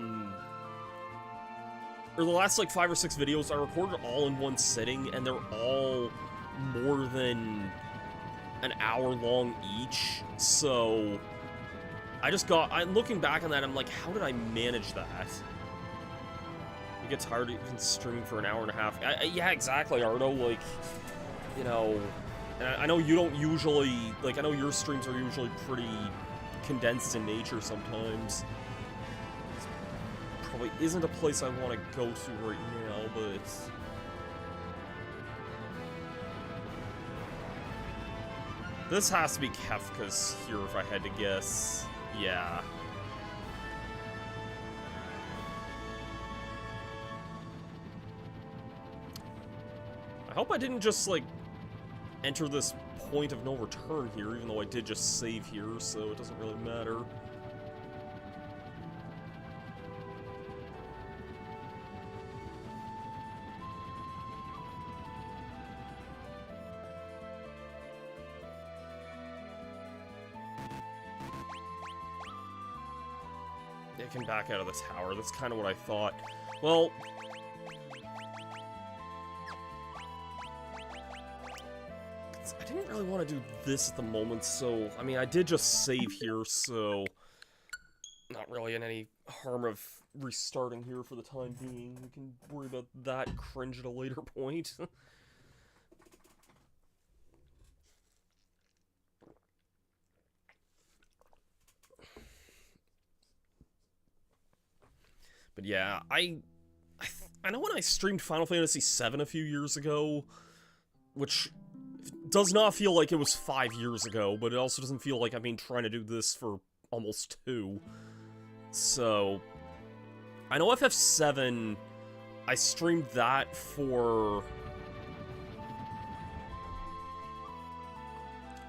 the last, like, 5 or 6 videos, I recorded all in one sitting, and they're all more than an hour long each, so I'm looking back on that, I'm like, how did I manage that? You get tired of even streaming for an hour and a half. Yeah, exactly, Ardo, like, you know, and I know you don't usually, like, I know your streams are usually pretty condensed in nature sometimes. Probably isn't a place I want to go to right now, but this has to be Kefka's here if I had to guess. Yeah. I hope I didn't just, like, enter this point of no return here, even though I did just save here, so it doesn't really matter. I can back out of the tower. That's kind of what I thought. Well, I didn't really want to do this at the moment, so, I mean, I did just save here, so not really in any harm of restarting here for the time being. We can worry about that cringe at a later point. But yeah, I know when I streamed Final Fantasy VII a few years ago, which does not feel like it was 5 years ago, but it also doesn't feel like I've been trying to do this for almost 2. So, I know FF7, I streamed that for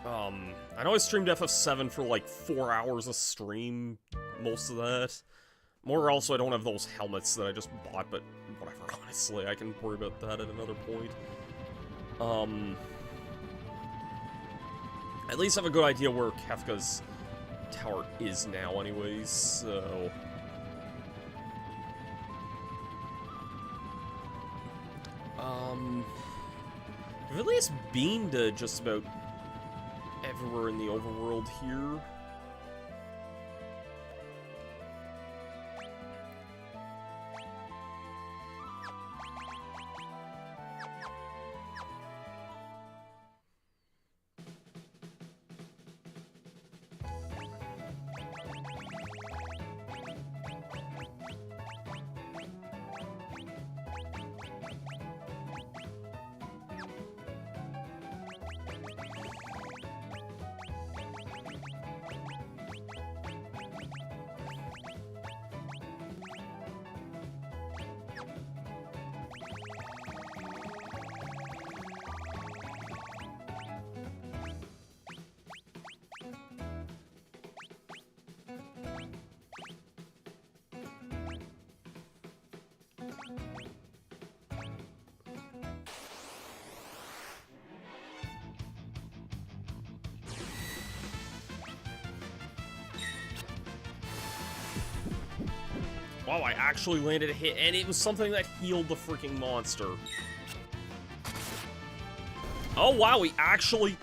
I know I streamed FF7 for like 4 hours a stream, most of that. More also, I don't have those helmets that I just bought, but whatever, honestly, I can worry about that at another point. At least have a good idea where Kefka's tower is now anyways, so... I've at least been to just about everywhere in the overworld here. Wow, I actually landed a hit, and it was something that healed the freaking monster. Oh wow, we actually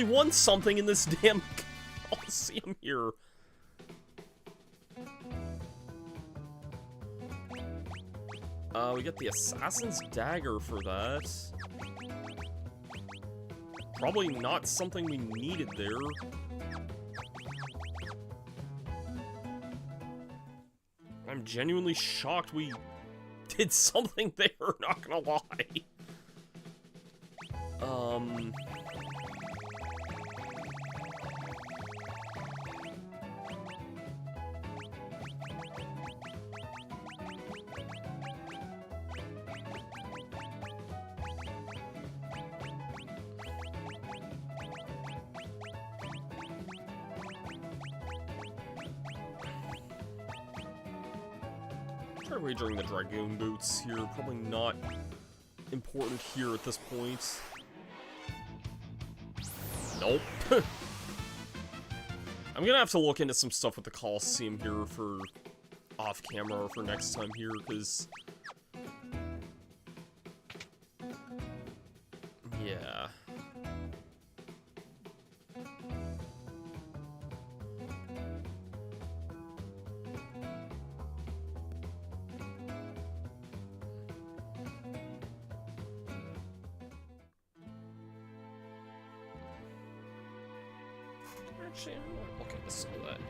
won something in this damn Coliseum here. We get the Assassin's Dagger for that. Probably not something we needed there. I'm genuinely shocked we did something there, not gonna lie. Try wagering the Dragoon Boots here. Probably not important here at this point. Nope. I'm gonna have to look into some stuff with the Coliseum here for off-camera for next time here, because... yeah. Actually, I'm not looking to sell that now.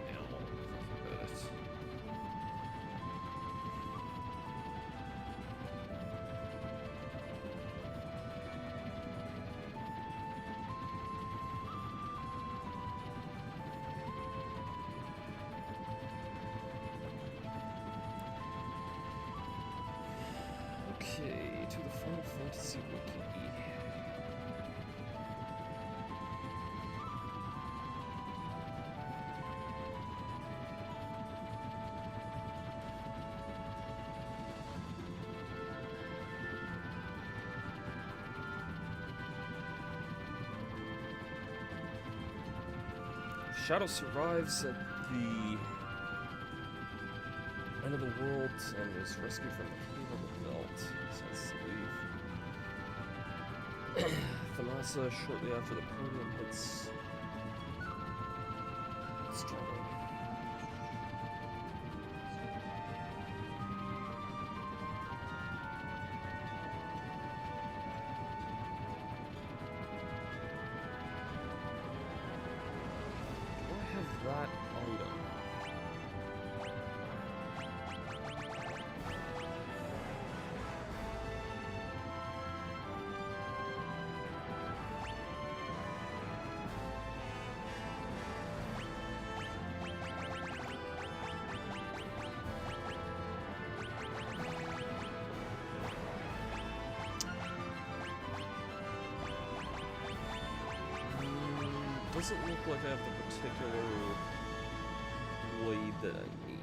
Okay, to the Final Fantasy Wiki. Shadow survives at the end of the world and was rescued from the cave of the belt. So let's leave. Thamasa shortly after the podium hits strong. That item. Doesn't look like I have the particular blade that I need.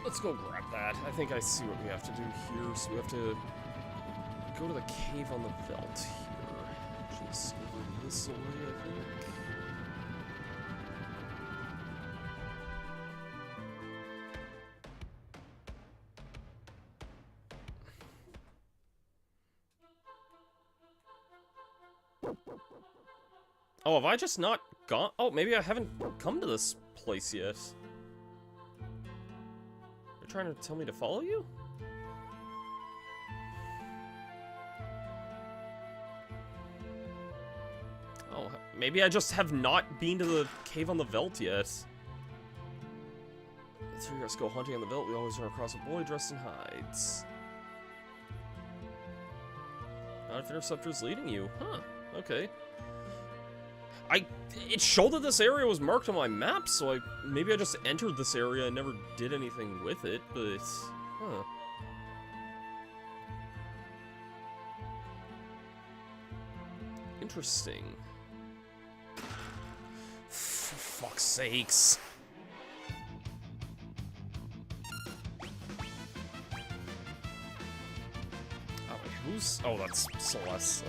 Let's go grab that. I think I see what we have to do here. So we have to go to the cave on the Veldt here. Which is over this way, I think. Oh, have I just not gone? Oh, maybe I haven't come to this place yet. Trying to tell me to follow you? Oh, maybe I just have not been to the cave on the Veldt yet. The three of us go hunting on the Veldt. We always run across a boy dressed in hides. Not if Interceptor's leading you. Huh, okay. It showed that this area was marked on my map, so maybe I just entered this area and never did anything with it, but, huh. Interesting. For fuck's sakes. Oh, wait, who's... Oh, that's Celeste.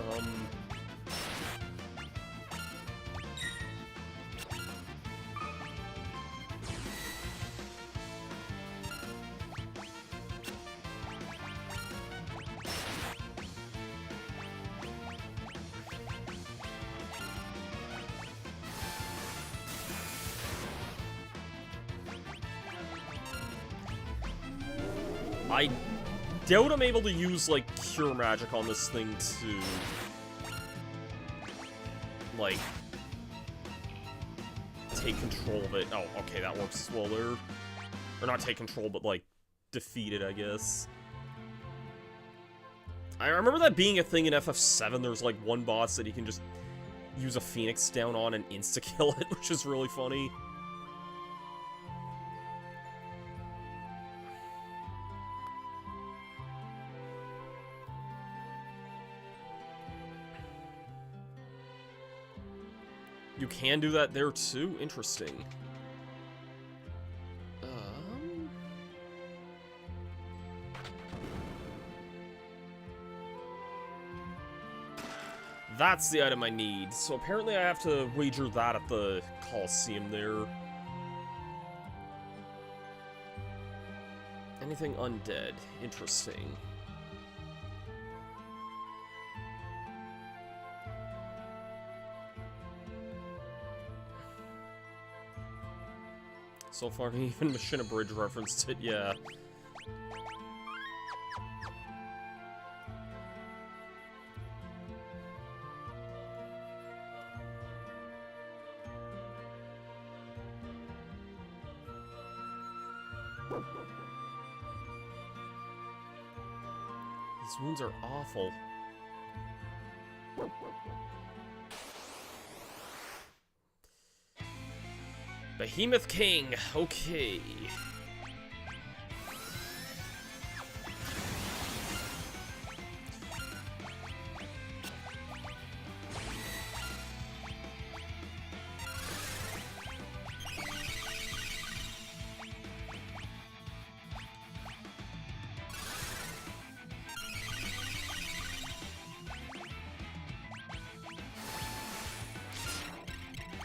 I doubt I'm able to use, like, Cure Magic on this thing to, like, take control of it. Oh, okay, that works as well there. Or not take control, but, like, defeat it, I guess. I remember that being a thing in FF7. There's, like, one boss that you can just use a Phoenix down on and insta-kill it, which is really funny. You can do that there too? Interesting. That's the item I need. So apparently I have to wager that at the Coliseum there. Anything undead. Interesting. So far, even Machina Bridge referenced it, yeah. These wounds are awful. Behemoth King, okay.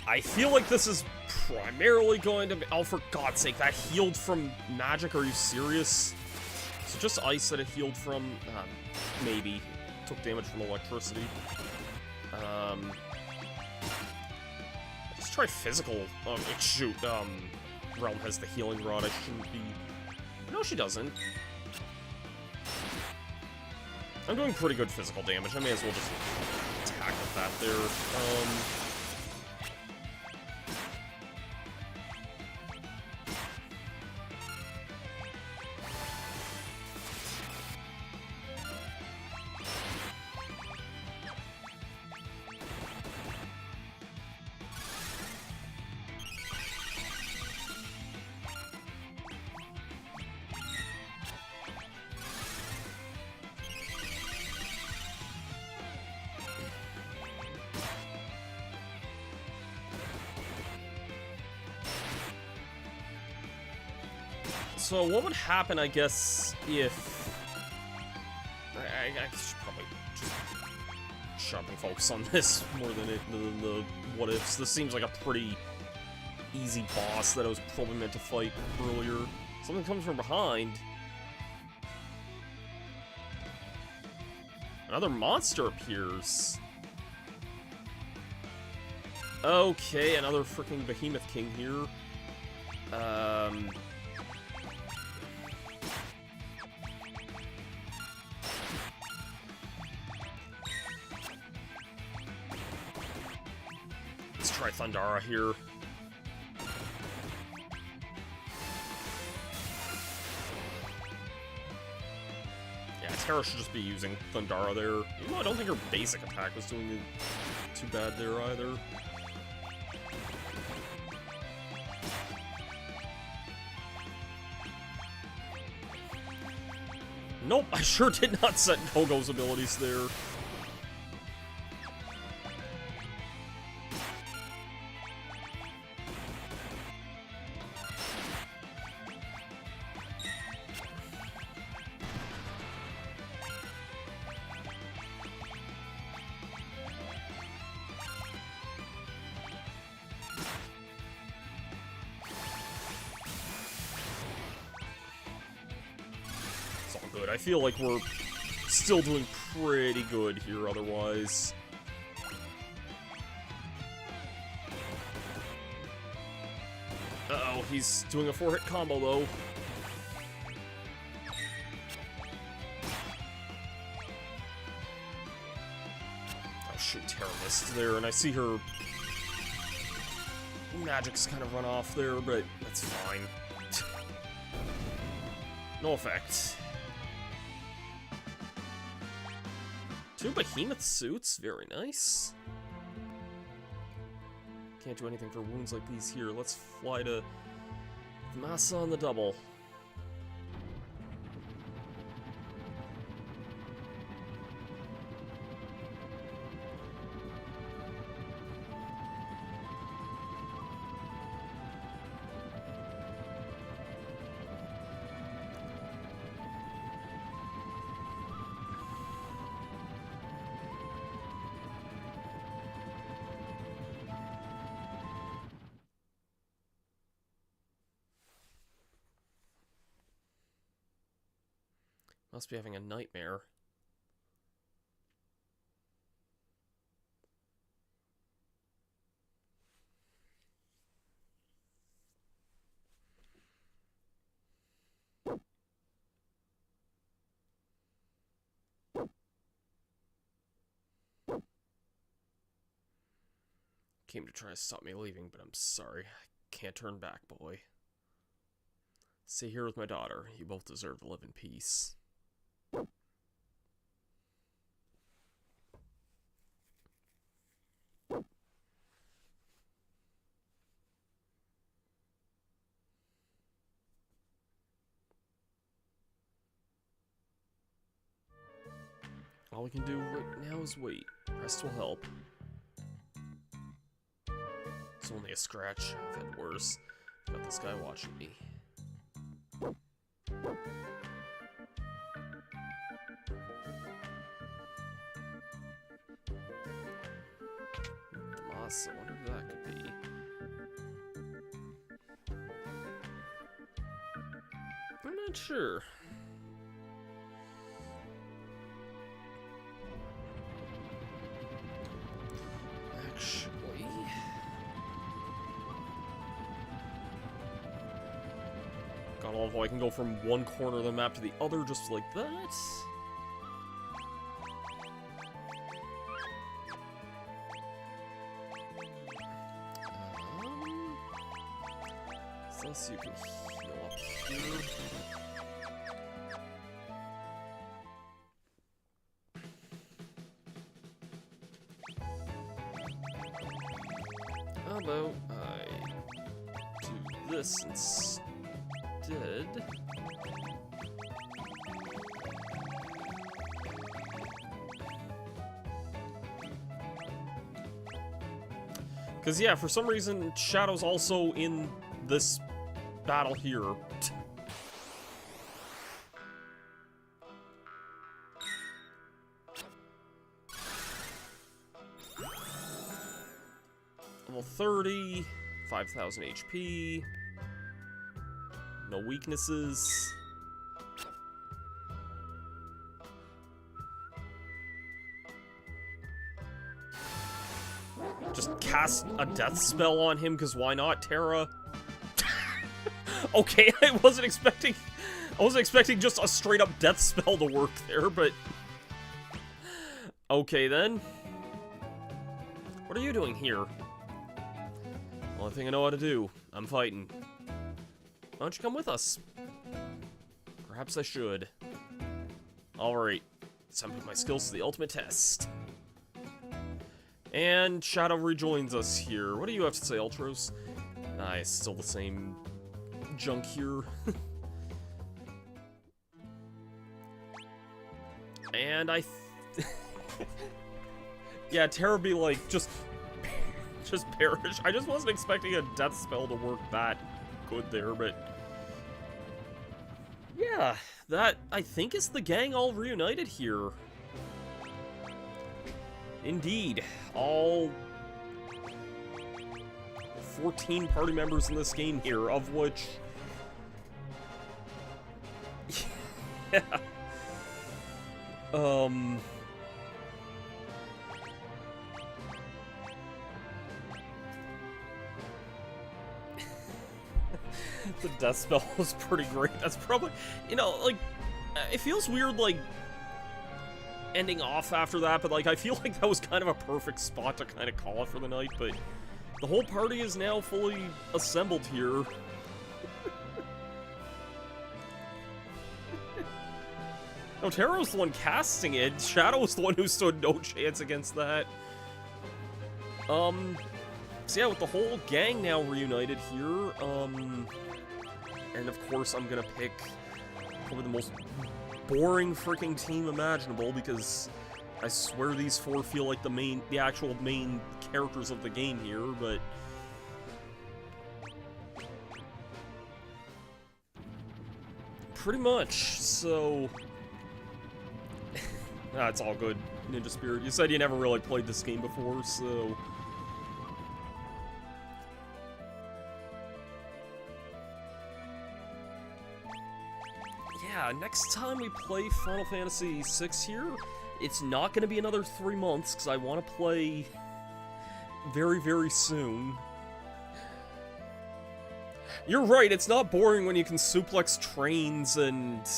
I feel like this is primarily going to be... Oh, for God's sake, that healed from magic? Are you serious? Is it just ice that it healed from? Maybe. Took damage from electricity. Let's try physical. Shoot, Realm has the healing rod. I shouldn't be... No, she doesn't. I'm doing pretty good physical damage. I may as well just attack with that there. So what would happen, I guess, if... I should probably just shut up and focus on this more than the what-ifs. This seems like a pretty easy boss that I was probably meant to fight earlier. Something comes from behind. Another monster appears. Okay, another freaking Behemoth King here. Let's try Thundara here. Yeah, Terra should just be using Thundara there. Even though I don't think her basic attack was doing too bad there either. Nope, I sure did not set Kogo's abilities there. Good. I feel like we're still doing pretty good here otherwise. Uh-oh, he's doing a 4-hit combo though. Oh shoot, Terra missed there, and I see her magic's kind of run off there, but that's fine. No effect. 2 behemoth suits, very nice. Can't do anything for wounds like these here. Let's fly to Massa on the double. Must be having a nightmare. Came to try to stop me leaving, but I'm sorry. I can't turn back, boy. Stay here with my daughter. You both deserve to live in peace. All we can do right now is wait. Rest will help. It's only a scratch. I've had worse. Got this guy watching me. Tomas, I wonder who that could be. I'm not sure. Actually, God, although I can go from one corner of the map to the other just like that. So let's see if you can heal up here. How about I do this instead? Because, yeah, for some reason, Shadow's also in this battle here. Level 30, 5,000 HP, no weaknesses. Just cast a death spell on him, because why not, Terra? Okay, I wasn't expecting just a straight up death spell to work there, but okay then. What are you doing here? Only thing I know how to do. I'm fighting. Why don't you come with us? Perhaps I should. Alright. It's time to put my skills to the ultimate test. And Shadow rejoins us here. What do you have to say, Ultros? It's still the same junk here. And yeah, Terra be like, just perish. I just wasn't expecting a death spell to work that good there, but... Yeah, that, I think, is the gang all reunited here. Indeed, all 14 party members in this game here, of which... Yeah. The death spell was pretty great. That's probably, you know, like, it feels weird, like, ending off after that, but, like, I feel like that was kind of a perfect spot to kind of call it for the night, but the whole party is now fully assembled here. No, Terra's the one casting it. Shadow was the one who stood no chance against that. So yeah, with the whole gang now reunited here, and of course I'm gonna pick probably the most boring freaking team imaginable, because I swear these four feel like the actual main characters of the game here, but... Pretty much, so... It's all good, Ninja Spirit. You said you never really played this game before, so... Yeah, next time we play Final Fantasy VI here, it's not going to be another 3 months, because I want to play very, very soon. You're right, it's not boring when you can suplex trains and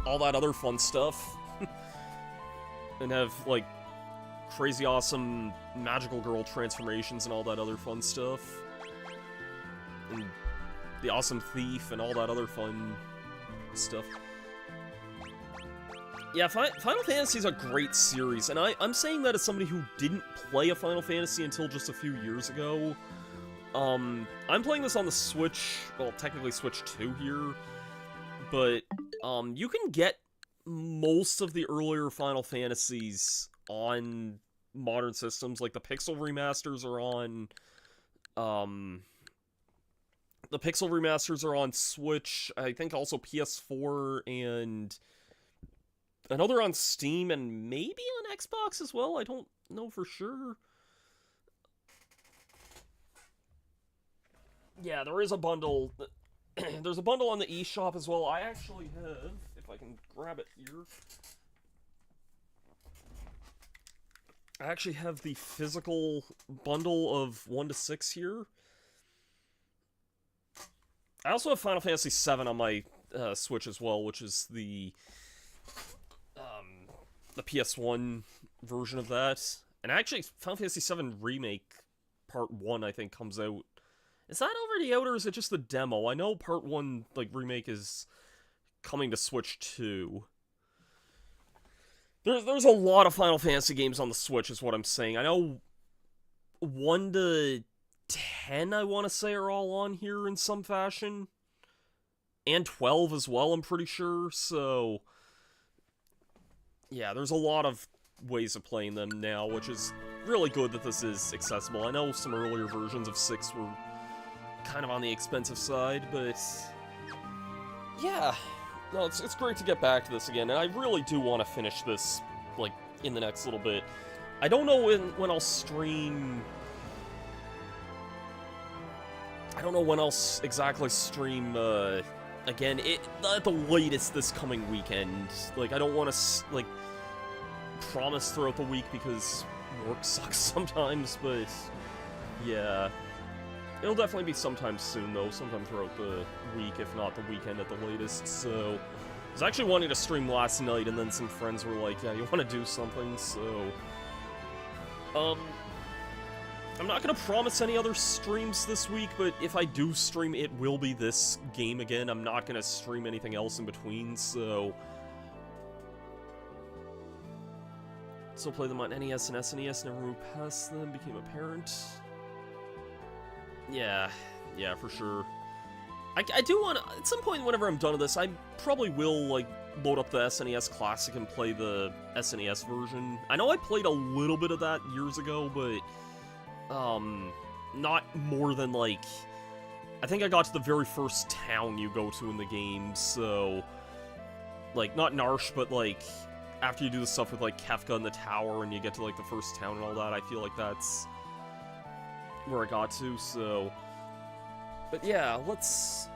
all that other fun stuff. And have, like, crazy awesome magical girl transformations and all that other fun stuff. And the awesome thief and all that other fun stuff. Yeah, Final Fantasy is a great series, and I'm saying that as somebody who didn't play a Final Fantasy until just a few years ago. I'm playing this on the Switch, well, technically Switch 2 here, but, you can get most of the earlier Final Fantasies on modern systems. Like, the Pixel remasters are on, the Pixel remasters are on Switch, I think also PS4, and another on Steam, and maybe on Xbox as well, I don't know for sure. Yeah, there is a bundle. There's a bundle on the eShop as well. I actually have, if I can grab it here, I actually have the physical bundle of 1 to 6 here. I also have Final Fantasy VII on my Switch as well, which is the PS1 version of that. And actually, Final Fantasy VII Remake Part 1, I think, comes out. Is that already out, or is it just the demo? I know Part 1, like, Remake is coming to Switch 2. There's a lot of Final Fantasy games on the Switch, is what I'm saying. I know 1 to 10, I want to say, are all on here in some fashion. And 12 as well, I'm pretty sure, so... Yeah, there's a lot of ways of playing them now, which is really good that this is accessible. I know some earlier versions of 6 were kind of on the expensive side, but... Yeah, no, it's great to get back to this again, and I really do want to finish this, like, in the next little bit. I don't know when I'll stream... I don't know when I'll exactly stream, again, at the latest this coming weekend. Like, I don't want to, like, promise throughout the week because work sucks sometimes, but yeah. It'll definitely be sometime soon, though, sometime throughout the week, if not the weekend at the latest, so... I was actually wanting to stream last night, and then some friends were like, yeah, you want to do something, so... I'm not gonna promise any other streams this week, but if I do stream, it will be this game again. I'm not gonna stream anything else in between, so... So play them on NES and SNES, never moved past them, became apparent. Yeah, for sure. I do want to, at some point whenever I'm done with this, I probably will, like, load up the SNES Classic and play the SNES version. I know I played a little bit of that years ago, but, not more than, like, I think I got to the very first town you go to in the game, so, like, not Narshe, but, like, after you do the stuff with, like, Kefka and the tower and you get to, like, the first town and all that, I feel like that's where I got to, so... But yeah, let's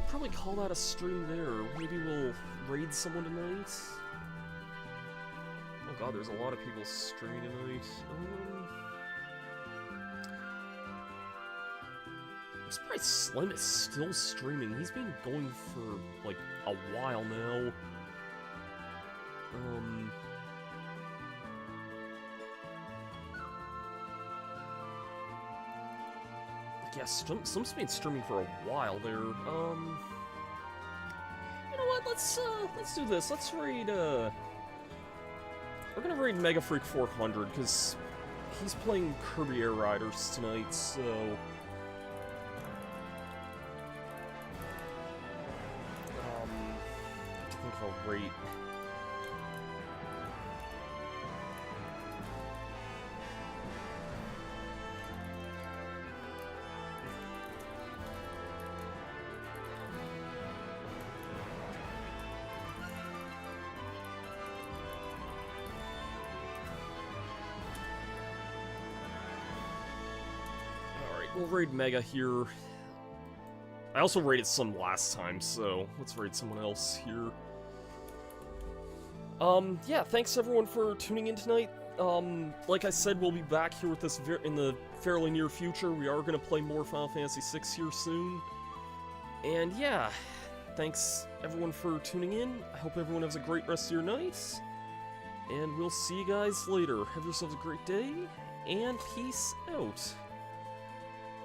probably call that a stream there. Maybe we'll raid someone tonight. Oh god, there's a lot of people streaming tonight. I'm surprised Slim is still streaming. He's been going for, like, a while now. Yeah, Slim's been streaming for a while there. You know what? Let's do this. Let's raid, we're gonna raid Mega Freak 400, because he's playing Kirby Air Riders tonight, so... I think I'll rate... We'll raid Mega here. I also raided some last time, so let's raid someone else here. Yeah, thanks everyone for tuning in tonight. Like I said, we'll be back here with this in the fairly near future. We are going to play more Final Fantasy VI here soon. And yeah, thanks everyone for tuning in. I hope everyone has a great rest of your night. And we'll see you guys later. Have yourselves a great day, and peace out.